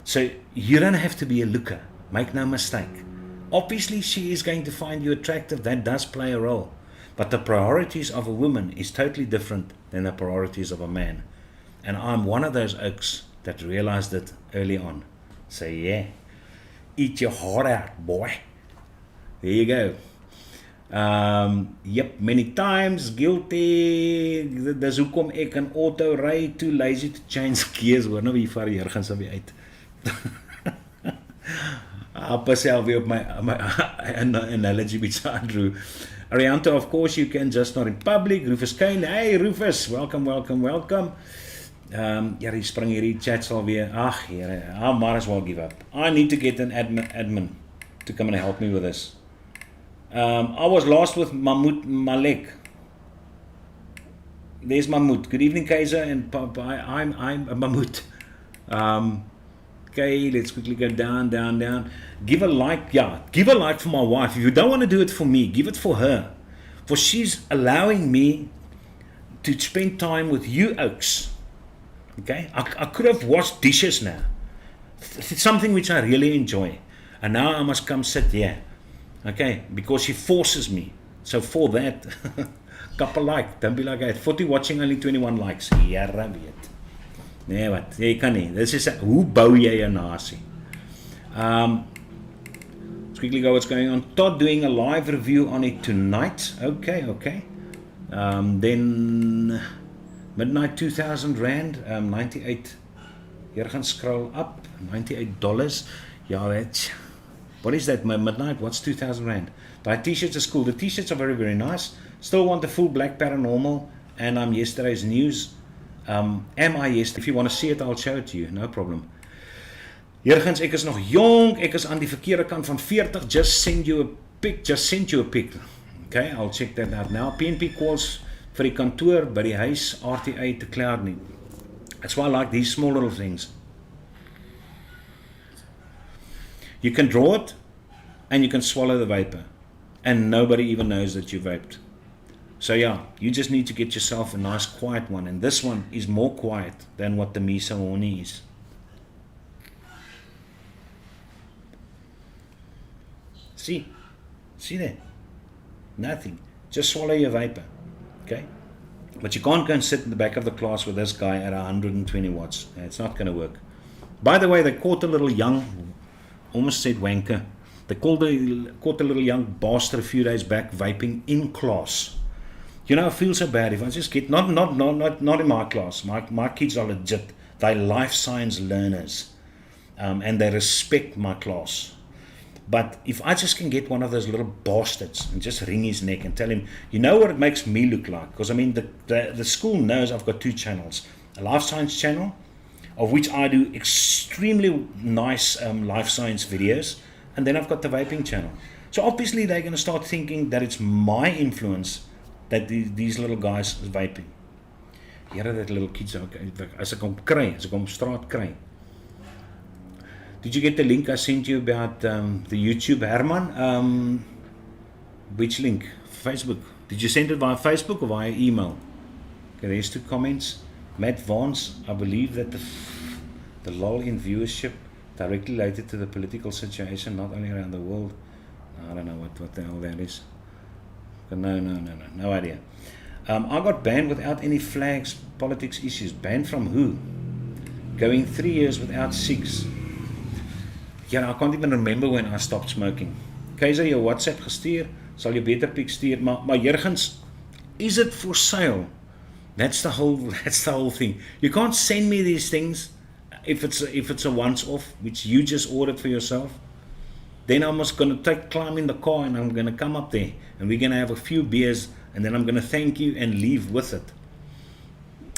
So you don't have to be a looker, make no mistake. Obviously she is going to find you attractive, that does play a role. But the priorities of a woman is totally different than the priorities of a man. And I'm one of those oaks that realized it early on. So yeah, eat your heart out, boy. There you go. Yep, many times, guilty. Dis hoekom ek in auto ry, too lazy to change gears. Hoor nou wie vaar Jurgens af uit. I'll myself op my analogy with Andrew. Arianto, of course you can, just not in public. Rufus Kane, hey Rufus, welcome. Ja, die spring hierdie chats alweer. Ag, here, I might as well give up. I need to get an admin to come and help me with this. I was last with Mahmoud Malek. There's Mahmoud. Good evening, Kaiser, and I'm Mahmoud. Okay, let's quickly go down. Give a like, give a like for my wife. If you don't want to do it for me, give it for her. For she's allowing me to spend time with you oaks. Okay, I could have washed dishes now. It's something which I really enjoy. And now I must come sit here. Okay, because she forces me. So for that, couple like, don't be like that. 40 watching, only 21 likes. Jare weet. Nee wat, jy kan nie. This is hoe bou jy 'n nasie? Let's quickly go what's going on. Todd doing a live review on it tonight. Okay. Then midnight 2,000 rand, 98. Here gaan scroll up, $98. Ja, what is that? My midnight, what's 2,000 rand? The t-shirts is cool. The t-shirts are very, very nice. Still want the full black paranormal, and I'm yesterday's news. Am I yesterday? If you want to see it, I'll show it to you, no problem. Jurgens, ek is nog jong, ek is aan die verkeerde kant van 40, just send you a pic. Okay, I'll check that out now. PNP calls vir die kantoor, by die huis, RTA te klaar nie. That's why I like these small little things. You can draw it, and you can swallow the vapor, and nobody even knows that you vaped. So yeah, you just need to get yourself a nice quiet one, and this one is more quiet than what the Misa Horny is. See there, nothing, just swallow your vapor, okay? But you can't go and sit in the back of the class with this guy at 120 watts, it's not going to work. By the way, they caught a little young, almost said wanker, they caught a little young bastard a few days back vaping in class. You know, I feel so bad if I just get, not in my class, my kids are legit, they're life science learners, and they respect my class. But if I just can get one of those little bastards and just wring his neck and tell him, you know what it makes me look like? Because I mean, the school knows I've got 2 channels, a life science channel, of which I do extremely nice life science videos, and then I've got the vaping channel. So obviously they're going to start thinking that it's my influence that these little guys is vaping. Here that little kids, as ek hom kry, as ek hom straat kry. Did you get the link I sent you about the YouTube, Herman? Which link? Facebook. Did you send it via Facebook or via email? Okay, there's 2 comments. Matt Vance, I believe that the lull in viewership directly related to the political situation, not only around the world. I don't know what the hell that is. No idea. I got banned without any flags, politics issues. Banned from who? Going 3 years without cigs. Yeah, I can't even remember when I stopped smoking. Keizer, jou WhatsApp gestuur, sal jy beter piek stuur, maar Jurgens, is it for sale? That's the whole thing. You can't send me these things if it's a once off, which you just ordered for yourself. Then I'm just going to climb in the car and I'm going to come up there and we're going to have a few beers and then I'm going to thank you and leave with it.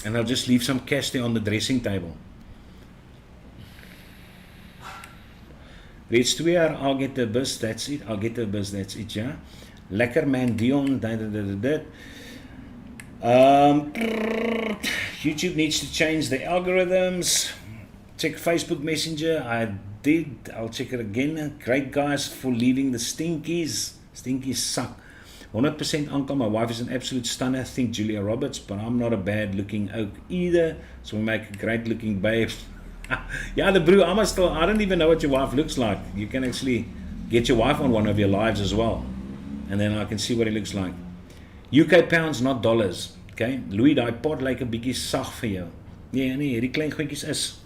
And I'll just leave some cash there on the dressing table. Reeds 2 jaar, I'll get the bus, that's it. Ja. Lekker man, Dion, YouTube needs to change the algorithms. Check Facebook Messenger, I did, I'll check it again. Great guys for leaving the stinkies. Stinkies suck. 100% uncle, my wife is an absolute stunner, think Julia Roberts, but I'm not a bad looking oak either, so we make a great looking babe. Yeah, the brew, I don't even know what your wife looks like. You can actually get your wife on one of your lives as well, and then I can see what it looks like. UK pounds, not dollars. Okay, Louis, die pot lyk 'n bietjie sag vir jou. Nee, hierdie klein goedjies is.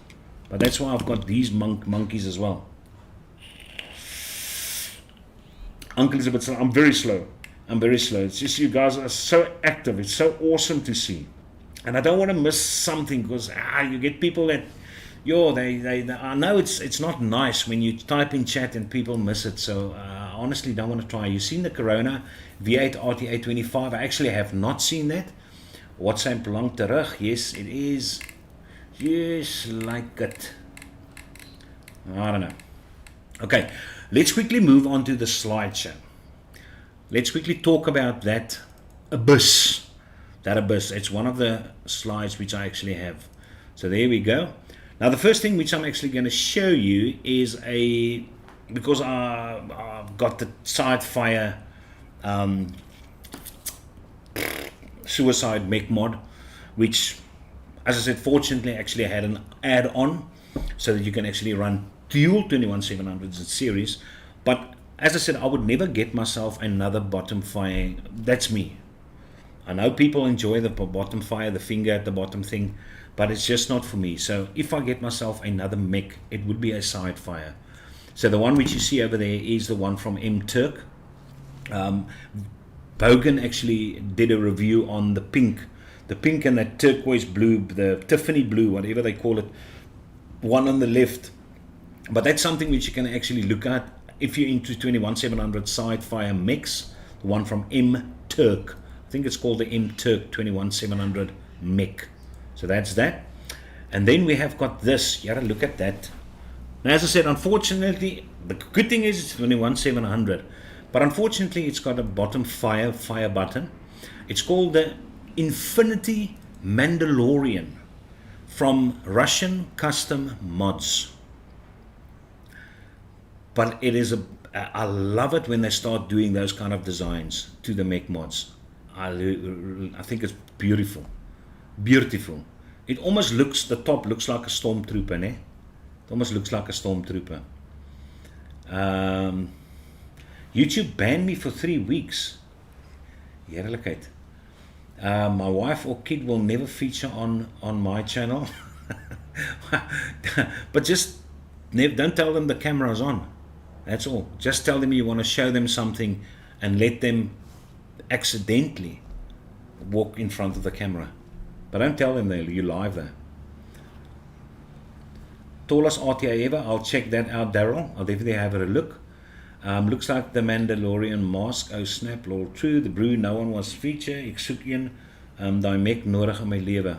But that's why I've got these monkeys as well. Uncle Elizabeth, I'm very slow. It's just you guys are so active. It's so awesome to see. And I don't want to miss something because you get people that, they I know it's not nice when you type in chat and people miss it. So I honestly don't want to try. You've seen the Corona V8 RTA25. I actually have not seen that. WhatsApp lang terug. Yes, it is. Yes, like it. I don't know. Okay, let's quickly move on to the slideshow. let's quickly talk about that abyss. That abyss, it's one of the slides which I actually have. So there we go. Now the first thing which I'm actually going to show you is because I've got the Sidefire suicide mech mod, which, as I said, fortunately actually had an add-on so that you can actually run dual 21700s in series. But as I said, I would never get myself another bottom fire. That's me. I know people enjoy the bottom fire, the finger at the bottom thing, but it's just not for me. So if I get myself another mech, it would be a Sidefire. So the one which you see over there is the one from M Turk. Bogan actually did a review on the pink and that turquoise blue, the Tiffany blue, whatever they call it, one on the left. But that's something which you can actually look at if you're into 21700 Sidefire mechs. The one from M Turk, I think it's called the M Turk 21700 mech. So that's that. And then we have got this. You gotta look at that. Now, as I said, unfortunately, the good thing is it's 21700, but unfortunately it's got a bottom fire button. It's called the Infinity Mandalorian from Russian Custom Mods. But it is I love it when they start doing those kind of designs to the mech mods. I think it's beautiful. Beautiful. It almost looks, the top looks like a stormtrooper, ne? It almost looks like a stormtrooper. YouTube banned me for 3 weeks. Heerlijkheid. My wife or kid will never feature on my channel. But just don't tell them the camera's on. That's all. Just tell them you want to show them something and let them accidentally walk in front of the camera. But don't tell them you're live there. Tallest RTA ever. I'll check that out, Daryl. I'll definitely have a look. Looks like the Mandalorian mask. Oh snap, lol, true. The brew, no one was feature. Ek soek een. Daai mech nodig in my lewe.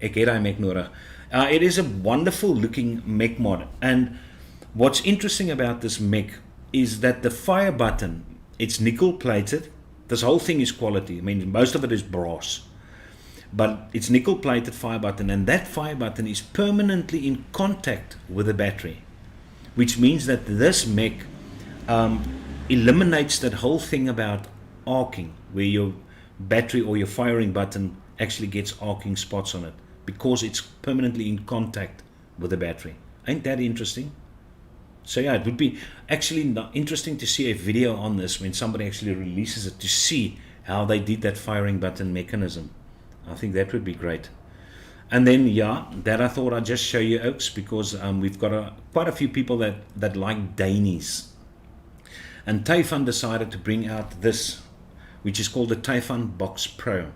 Ek het daai mech nodig. It is a wonderful looking mech mod. And what's interesting about this mech is that the fire button, it's nickel plated. This whole thing is quality. I mean, most of it is brass. But it's nickel plated fire button, and that fire button is permanently in contact with the battery, which means that this mech eliminates that whole thing about arcing, where your battery or your firing button actually gets arcing spots on it, because it's permanently in contact with the battery. Ain't that interesting? So yeah, it would be actually interesting to see a video on this when somebody actually releases it, to see how they did that firing button mechanism. I think that would be great. And then yeah, that I thought I'd just show you, Oaks, because we've got quite a few people that like Dainies. And Typhon decided to bring out this, which is called the Typhon Box Pro.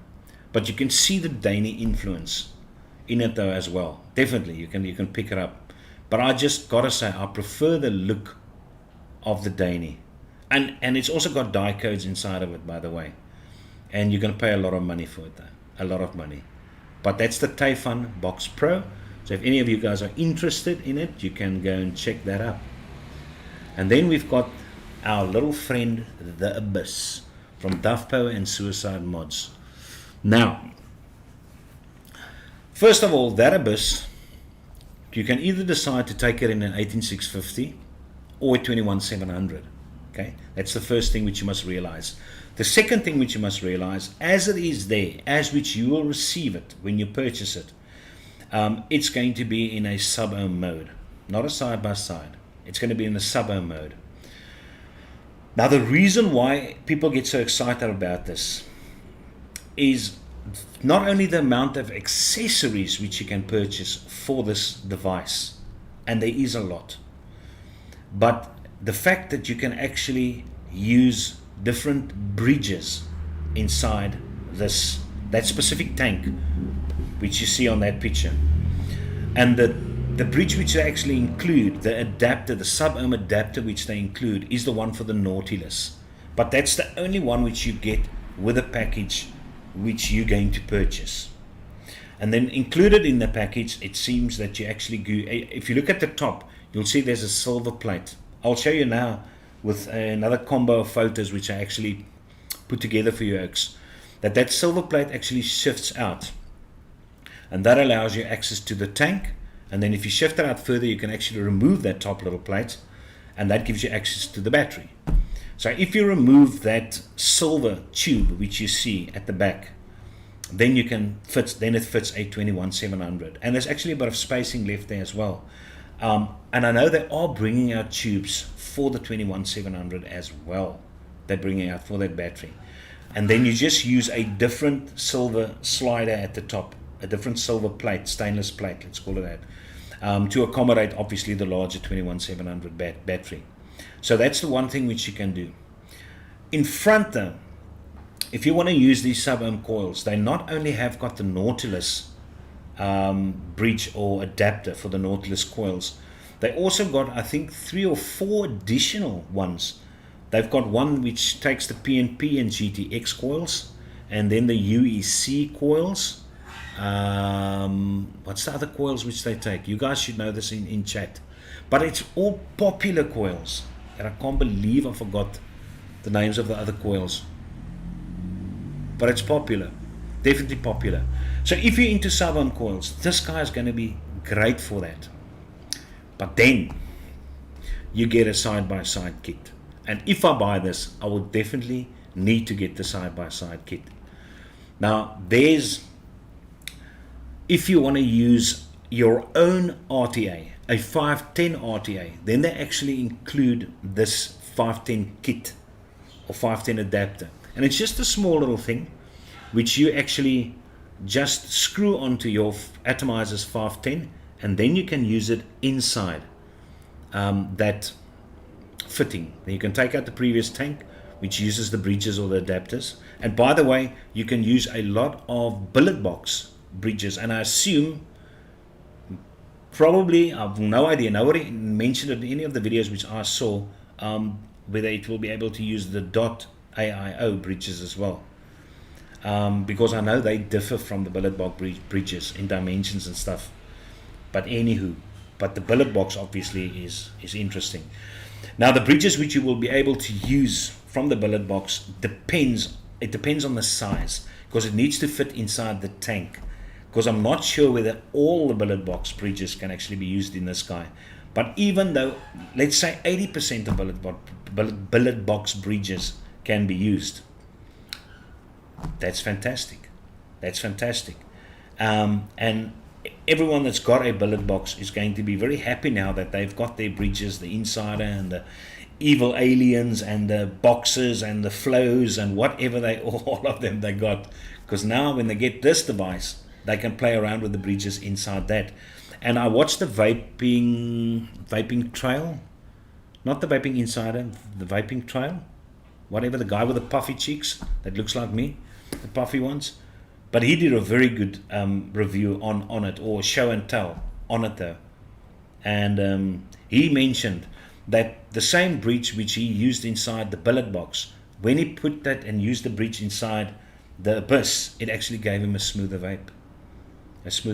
But you can see the Daini influence in it though as well. Definitely, you can pick it up. But I just gotta say, I prefer the look of the Daini. And it's also got die codes inside of it, by the way. And you're gonna pay a lot of money for it though. A lot of money. But that's the Typhon Box Pro. So if any of you guys are interested in it, you can go and check that out. And then we've got our little friend, the Abyss, from Duffpo and Suicide Mods. Now, first of all, that Abyss, you can either decide to take it in an 18650 or a 21700. Okay, that's the first thing which you must realize. The second thing which you must realize, as it is there, as which you will receive it when you purchase it, it's going to be in a sub-ohm mode, not a side-by-side. It's going to be in the sub-ohm mode. Now, the reason why people get so excited about this is not only the amount of accessories which you can purchase for this device, and there is a lot, but the fact that you can actually use different bridges inside that specific tank which you see on that picture. And the bridge which they actually include, the adapter, the sub-ohm adapter which they include, is the one for the Nautilus. But that's the only one which you get with a package which you're going to purchase. And then included in the package, it seems that you actually if you look at the top, you'll see there's a silver plate. I'll show you now with another combo of photos which I actually put together for you folks, that silver plate actually shifts out, and that allows you access to the tank. And then if you shift it out further, you can actually remove that top little plate, and that gives you access to the battery. So if you remove that silver tube which you see at the back, then it fits a 21700, and there's actually a bit of spacing left there as well. And I know they are bringing out tubes for the 21700 as well. They're bringing out for that battery, and then you just use a different silver slider at the top, a different silver plate, stainless plate, let's call it that, to accommodate obviously the larger 21700 battery. So that's the one thing which you can do. In front though, if you want to use these sub-ohm coils, they not only have got the Nautilus bridge or adapter for the Nautilus coils, they also got, I think, 3 or 4 additional ones. They've got one which takes the PNP and GTX coils, and then the UEC coils. What's the other coils which they take? You guys should know this in chat. But it's all popular coils, and I can't believe I forgot the names of the other coils. But it's popular, definitely popular. So if you're into sub-ohm coils, this guy is going to be great for that. But then you get a side-by-side kit, and if I buy this, I will definitely need to get the side-by-side kit. Now if you want to use your own RTA, a 510 RTA, then they actually include this 510 kit or 510 adapter. And it's just a small little thing which you actually just screw onto your atomizer's 510, and then you can use it inside that fitting. Then you can take out the previous tank which uses the bridges or the adapters. And by the way, you can use a lot of billet box bridges, and I assume, probably, I have no idea, nobody mentioned it in any of the videos which I saw, whether it will be able to use the .AIO bridges as well, because I know they differ from the billet box bridges in dimensions and stuff. But anywho, the billet box obviously is interesting. Now the bridges which you will be able to use from the billet box depends on the size, because it needs to fit inside the tank. Because I'm not sure whether all the billet box bridges can actually be used in this guy. But even though, let's say 80% of billet box bridges can be used, that's fantastic. That's fantastic. And everyone that's got a billet box is going to be very happy now that they've got their bridges, the insider and the evil aliens and the boxes and the flows and whatever all of them they got. Because now when they get this device, they can play around with the bridges inside that. And I watched the vaping trail, not the Vaping Insider, the Vaping Trail, whatever, the guy with the puffy cheeks that looks like me, the puffy ones. But he did a very good review on it, or show and tell on it though. And he mentioned that the same bridge which he used inside the billet box, when he put that and used the bridge inside the Abyss, it actually gave him a smoother vape. So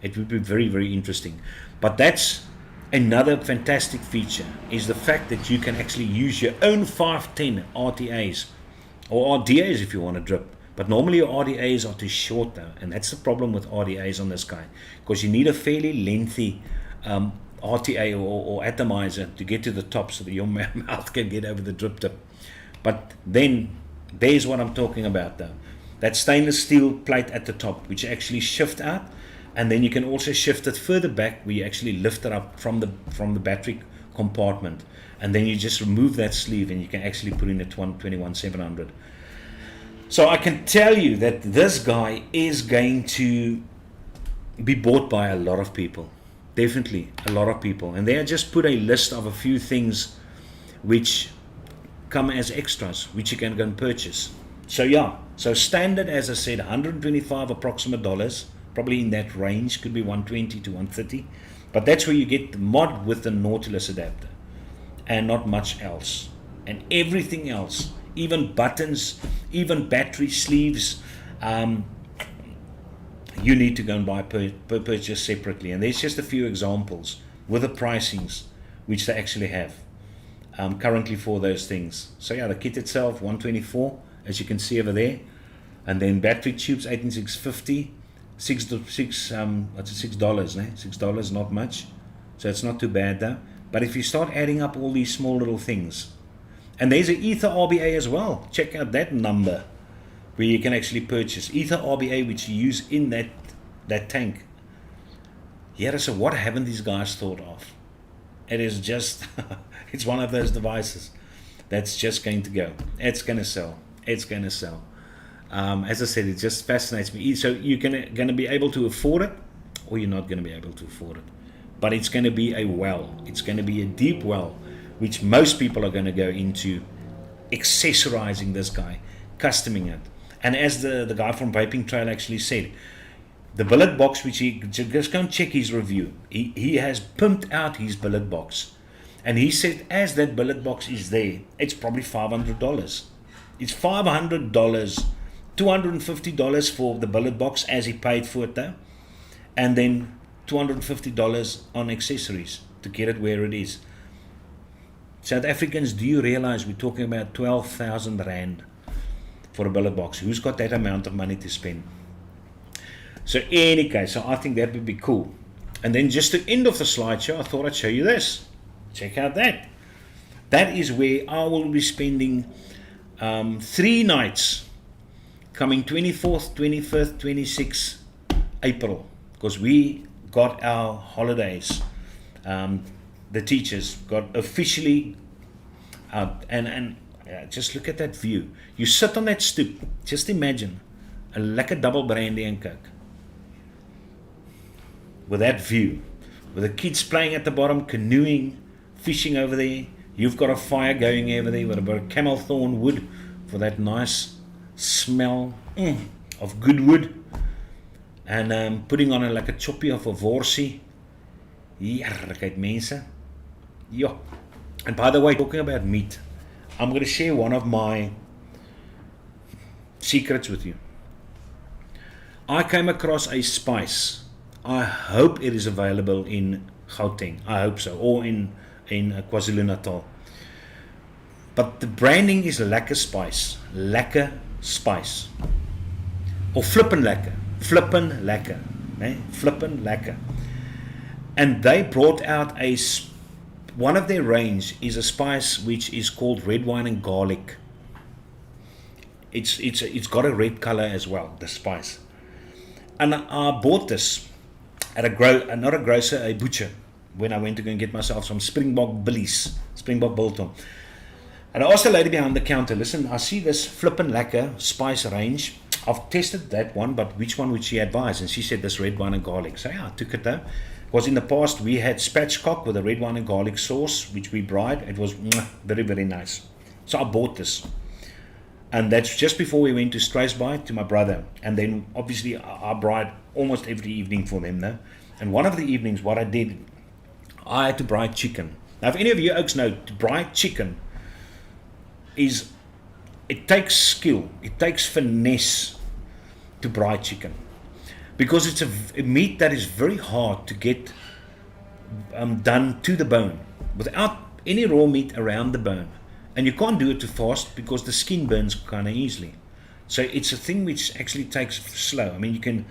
it would be very, very interesting. But that's another fantastic feature, is the fact that you can actually use your own 510 RTAs or RDAs if you want to drip. But normally your RDAs are too short though, and that's the problem with RDAs on this guy, because you need a fairly lengthy RTA or atomizer to get to the top so that your mouth can get over the drip tip. But then there's what I'm talking about though. That stainless steel plate at the top, which you actually shift out, and then you can also shift it further back where you actually lift it up from the battery compartment, and then you just remove that sleeve and you can actually put in a 21700. So I can tell you that this guy is going to be bought by a lot of people, definitely a lot of people. And they just put a list of a few things which come as extras which you can go and purchase. So yeah, so standard, as I said, 125 approximate dollars, probably in that range, could be 120 to 130, but that's where you get the mod with the Nautilus adapter and not much else. And everything else, even buttons, even battery sleeves, you need to go and buy purchase separately. And there's just a few examples with the pricings which they actually have. currently for those things. So yeah, the kit itself 124, as you can see over there, and then battery tubes 18650, $6, né? $6, not much, so it's not too bad though. But if you start adding up all these small little things, and there's an Ether RBA as well. Check out that number where you can actually purchase Ether RBA, which you use in that tank. Yeah, so what haven't these guys thought of? It is just, it's one of those devices that's just going to go. It's going to sell. It's going to sell. As I said, it just fascinates me. So you're going to be able to afford it, or you're not going to be able to afford it. But it's going to be a well. It's going to be a deep well, which most people are going to go into accessorizing this guy, customing it. And as the guy from Vaping Trail actually said, the billet box, which he just go and check his review, he has pimped out his billet box, and he said as that billet box is there, it's probably $500. It's $500, $250 for the billet box as he paid for it though, and then $250 on accessories to get it where it is. South Africans, do you realize we're talking about 12,000 Rand for a billet box? Who's got that amount of money to spend? So any case, so I think that would be cool. And then just to end off the slideshow, I thought I'd show you this. Check out that. That is where I will be spending 3 nights coming 24th, 25th, 26th April, because we got our holidays. The teachers got officially out, and just look at that view. You sit on that stoep, just imagine a lekker double brandy and coke with that view, with the kids playing at the bottom, canoeing, fishing over there. You've got a fire going over there with a bit of camel thorn wood for that nice smell of good wood, and putting on like a choppie of a worsie. Heerlikheid mense. Yeah. And by the way, talking about meat, I'm going to share one of my secrets with you. I came across a spice. I hope it is available in Gauteng. I hope so. Or in KwaZulu-Natal. But the branding is Lekker Spice. Lekker Spice. Or Flippin' Lekker. Flippin' Lekker. Flippin' Lekker. And they brought out one of their range is a spice which is called red wine and garlic. It's got a red color as well, the spice. And I bought this at a butcher, when I went to go and get myself some Springbok Biltong. And I asked the lady behind the counter, listen, I see this Flippin' Lekker spice range. I've tested that one, but which one would she advise? And she said this red wine and garlic. So yeah, I took it though. Because in the past we had spatchcock with a red wine and garlic sauce, which we bride. It was very, very nice. So I bought this. And that's just before we went to Struisbaai to my brother. And then obviously I bride almost every evening for them now. And one of the evenings what I did, I had to bride chicken. Now if any of you oaks know, to bride chicken it takes skill, it takes finesse to bride chicken. Because it's a meat that is very hard to get done to the bone without any raw meat around the bone. And you can't do it too fast because the skin burns kind of easily. So it's a thing which actually takes slow. I mean,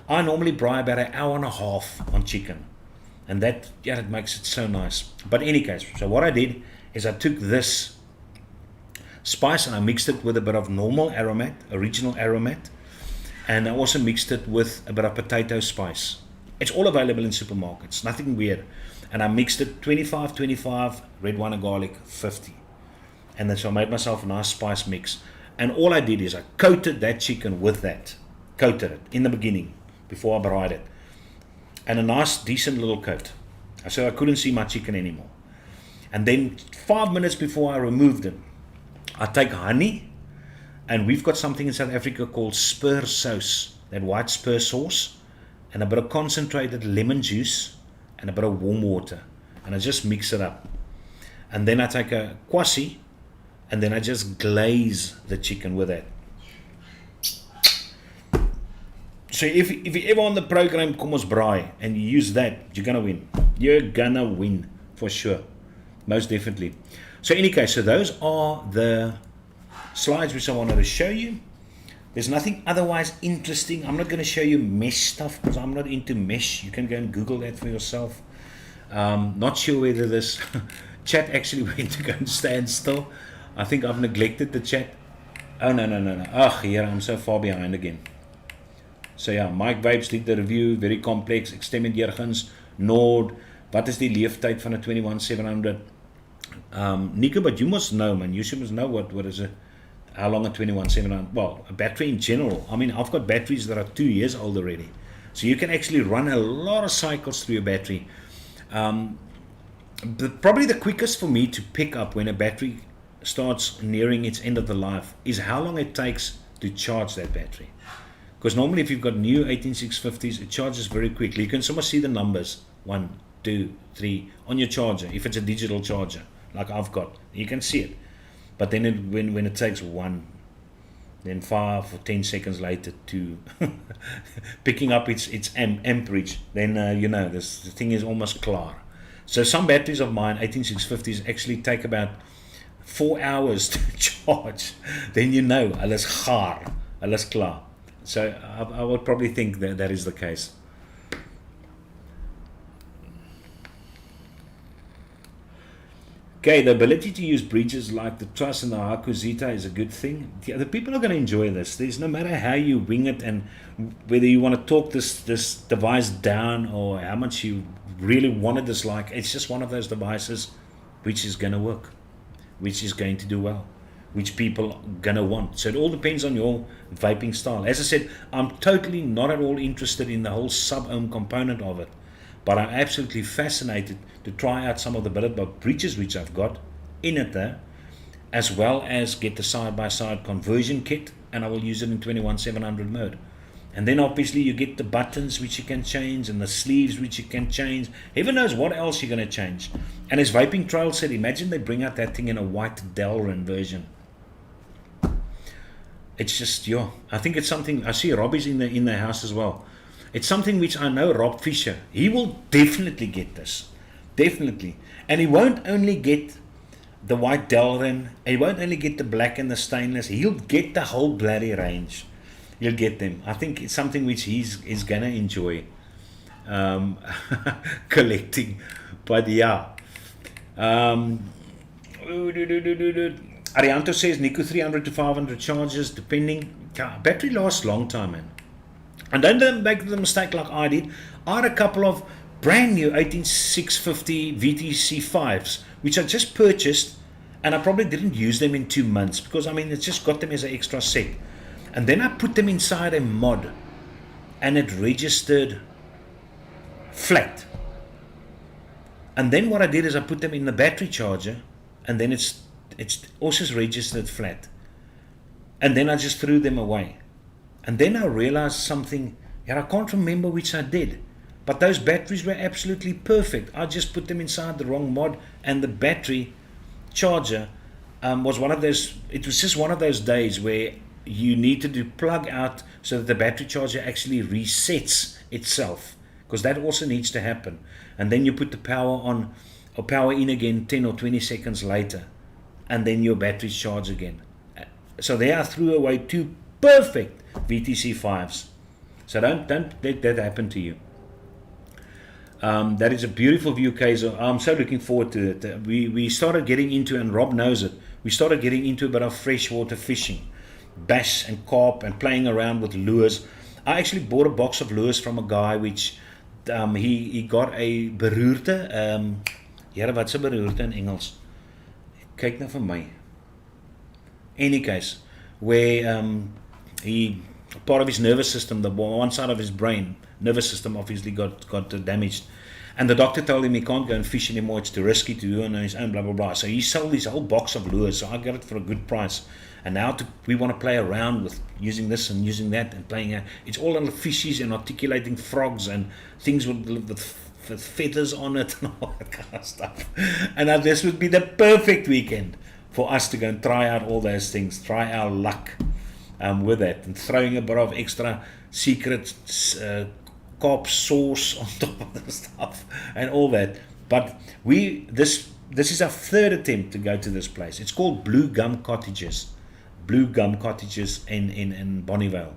I normally bride about an hour and a half on chicken. And that makes it so nice. But in any case, so what I did is I took this spice and I mixed it with a bit of normal aromat, original aromat. And I also mixed it with a bit of potato spice. It's all available in supermarkets, nothing weird. And I mixed it 25, red wine and garlic 50. And then so I made myself a nice spice mix. And all I did is I coated that chicken with that. Coated it in the beginning, before I bride it. And a nice decent little coat. So I couldn't see my chicken anymore. And then 5 minutes before I removed it, I take honey. And we've got something in South Africa called spur sauce, that white spur sauce, and a bit of concentrated lemon juice, and a bit of warm water. And I just mix it up. And then I take a kwassie, and then I just glaze the chicken with that. So if you're ever on the program, Kom Ons Braai, and you use that, you're going to win. You're going to win, for sure. Most definitely. So in any case, so those are the slides which I wanted to show you. There's nothing otherwise interesting. I'm not going to show you mesh stuff because I'm not into mesh. You can go and Google that for yourself. Not sure whether this chat actually went to go and stand still. I think I've neglected the chat. Oh, no. Ugh, here I'm so far behind again. So ja, Mike Vapes did the review, very complex, extended jurgens, Nord, wat is die leeftyd van 'n 21700? Nico, but you must know, man, you must know what is it, how long a 21700, well, a battery in general. I mean, I've got batteries that are 2 years old already. So you can actually run a lot of cycles through your battery. Probably the quickest for me to pick up when a battery starts nearing its end of the life is how long it takes to charge that battery. Because normally if you've got new 18650s, it charges very quickly. You can somewhat see the numbers, 1, 2, 3, on your charger, if it's a digital charger, like I've got. You can see it. But then when it takes 1, then 5 or 10 seconds later to picking up its amperage, then the thing is almost klar. So some batteries of mine, 18650s, actually take about 4 hours to charge. Then hulle is gaar, hulle is klaar. So I would probably think that is the case. Okay, the ability to use breaches like the Truss and the Haku Zeta is a good thing. The people are going to enjoy this. There's no matter how you wing it and whether you want to talk this device down or how much you really want to dislike, it's just one of those devices which is going to work, which is going to do well, which people are going to want. So it all depends on your vaping style. As I said, I'm totally not at all interested in the whole sub-ohm component of it, but I'm absolutely fascinated to try out some of the billet bulb breaches which I've got in it there, as well as get the side-by-side conversion kit, and I will use it in 21700 mode. And then obviously you get the buttons which you can change and the sleeves which you can change. Heaven knows what else you're going to change. And as Vaping Trail said, imagine they bring out that thing in a white Delrin version. It's just, yeah, I think it's something. I see Robbie's in the house as well. It's something which I know Rob Fisher, he will definitely get this. Definitely. And he won't only get the white Delrin, he won't only get the black and the stainless, he'll get the whole bloody range. You'll get them. I think it's something which he's going to enjoy collecting. But yeah. Arianto says Nico 300 to 500 charges depending. Battery lasts long time, man. And don't make the mistake like I did. I had a couple of brand new 18650 VTC 5s which I just purchased, and I probably didn't use them in 2 months because I mean it's just got them as an extra set. And then I put them inside a mod and it registered flat. And then what I did is I put them in the battery charger and then it's also registered flat. And then I just threw them away. And then I realized something, I can't remember which I did, but those batteries were absolutely perfect. I just put them inside the wrong mod, and the battery charger was one of those, it was just one of those days where you needed to plug out so that the battery charger actually resets itself, because that also needs to happen. And then you put the power on or power in again 10 or 20 seconds later, and then your batteries charge again. So there I threw away 2 perfect VTC 5s. So don't let that happen to you. That is a beautiful view, Kaiser. I'm so looking forward to it. We started getting into, and Rob knows it, we started getting into a bit of freshwater fishing, bass and carp, and playing around with lures. I actually bought a box of lures from a guy which he got a beroerte. Wat se beroerte in Engels? Kyk nou vir my. Any case, where part of his nervous system, the one side of his brain, nervous system obviously got damaged. And the doctor told him he can't go and fish anymore, it's too risky to do on his own, blah, blah, blah. So he sold his whole box of lures, so I got it for a good price. And now we want to play around with using this and using that and playing. It's all little fishies and articulating frogs and things with feathers on it and all that kind of stuff. And this would be the perfect weekend for us to go and try out all those things, try our luck with that, and throwing a bit of extra secret carp sauce on top of the stuff and all that. But this this is our third attempt to go to this place. It's called Blue Gum Cottages. Blue Gum Cottages in Bonnievale.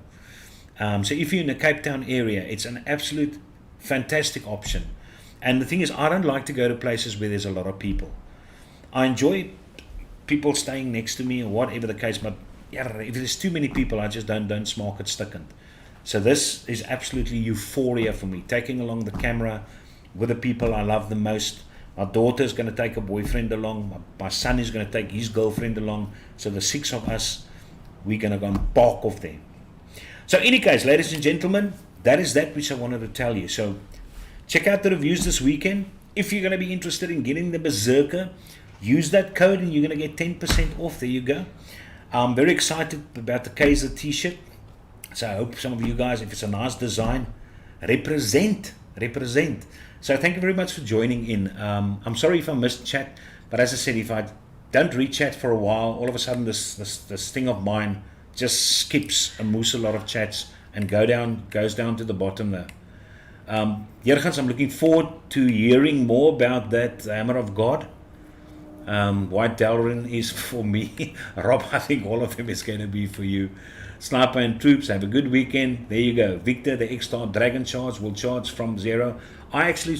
So if you're in the Cape Town area, it's an absolute fantastic option. And the thing is, I don't like to go to places where there's a lot of people. I enjoy people staying next to me or whatever the case, but yeah, if there's too many people, I just don't smaak it stikkend. So this is absolutely euphoria for me, taking along the camera with the people I love the most. My daughter's going to take a boyfriend along, my son is going to take his girlfriend along, so the 6 of us, we're going to go and park off there. So in any case, ladies and gentlemen, that is that which I wanted to tell you. So check out the reviews this weekend. If you're going to be interested in getting the Berserker, use that code and you're going to get 10% off. There you go. I'm very excited about the Kaiser t-shirt. So I hope some of you guys, if it's a nice design, represent. So thank you very much for joining in. I'm sorry if I missed chat, but as I said, if I don't read chat for a while, all of a sudden this thing of mine just skips and moves a lot of chats and goes down to the bottom there. Jurgens, I'm looking forward to hearing more about that Hammer of God. White Delrin is for me. Rob, I think all of them is going to be for you. Sniper and Troops, have a good weekend. There you go. Victor, the X-Star Dragon charge will charge from 0. I actually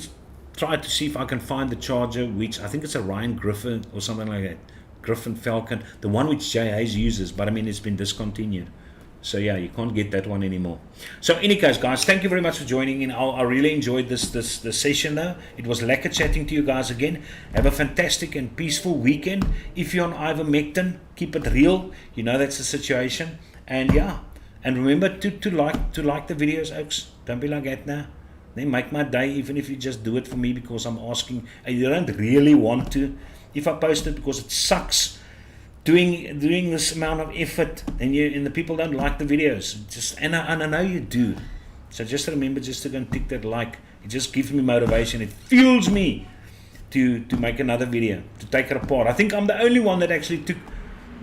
tried to see if I can find the charger, which I think it's a Ryan Griffin or something like that. Griffin Falcon, the one which Jay Hayes uses, but I mean it's been discontinued. So yeah, you can't get that one anymore. So in any case, guys, thank you very much for joining in. I really enjoyed this session though. It was lekker chatting to you guys again. Have a fantastic and peaceful weekend. If you're on ivermectin, keep it real. You know that's the situation. And yeah, and remember to like the videos, folks. Don't be like that now. They make my day, even if you just do it for me because I'm asking and you don't really want to. If I post it because it sucks doing this amount of effort and the people don't like the videos, and I know you do. So just remember just to go and tick that like. It just gives me motivation. It fuels me to make another video, to take it apart. I think I'm the only one that actually took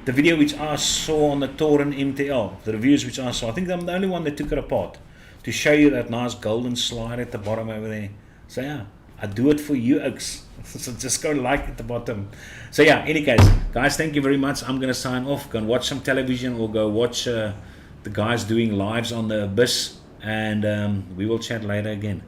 the video which I saw on the Torin MTL, the reviews which I saw. I think I'm the only one that took it apart to show you that nice golden slide at the bottom over there. So yeah, I do it for you, oaks. So just go like at the bottom. So yeah, any case, guys, thank you very much. I'm going to sign off, go and watch some television or go watch the guys doing lives on the Abyss, and we will chat later again.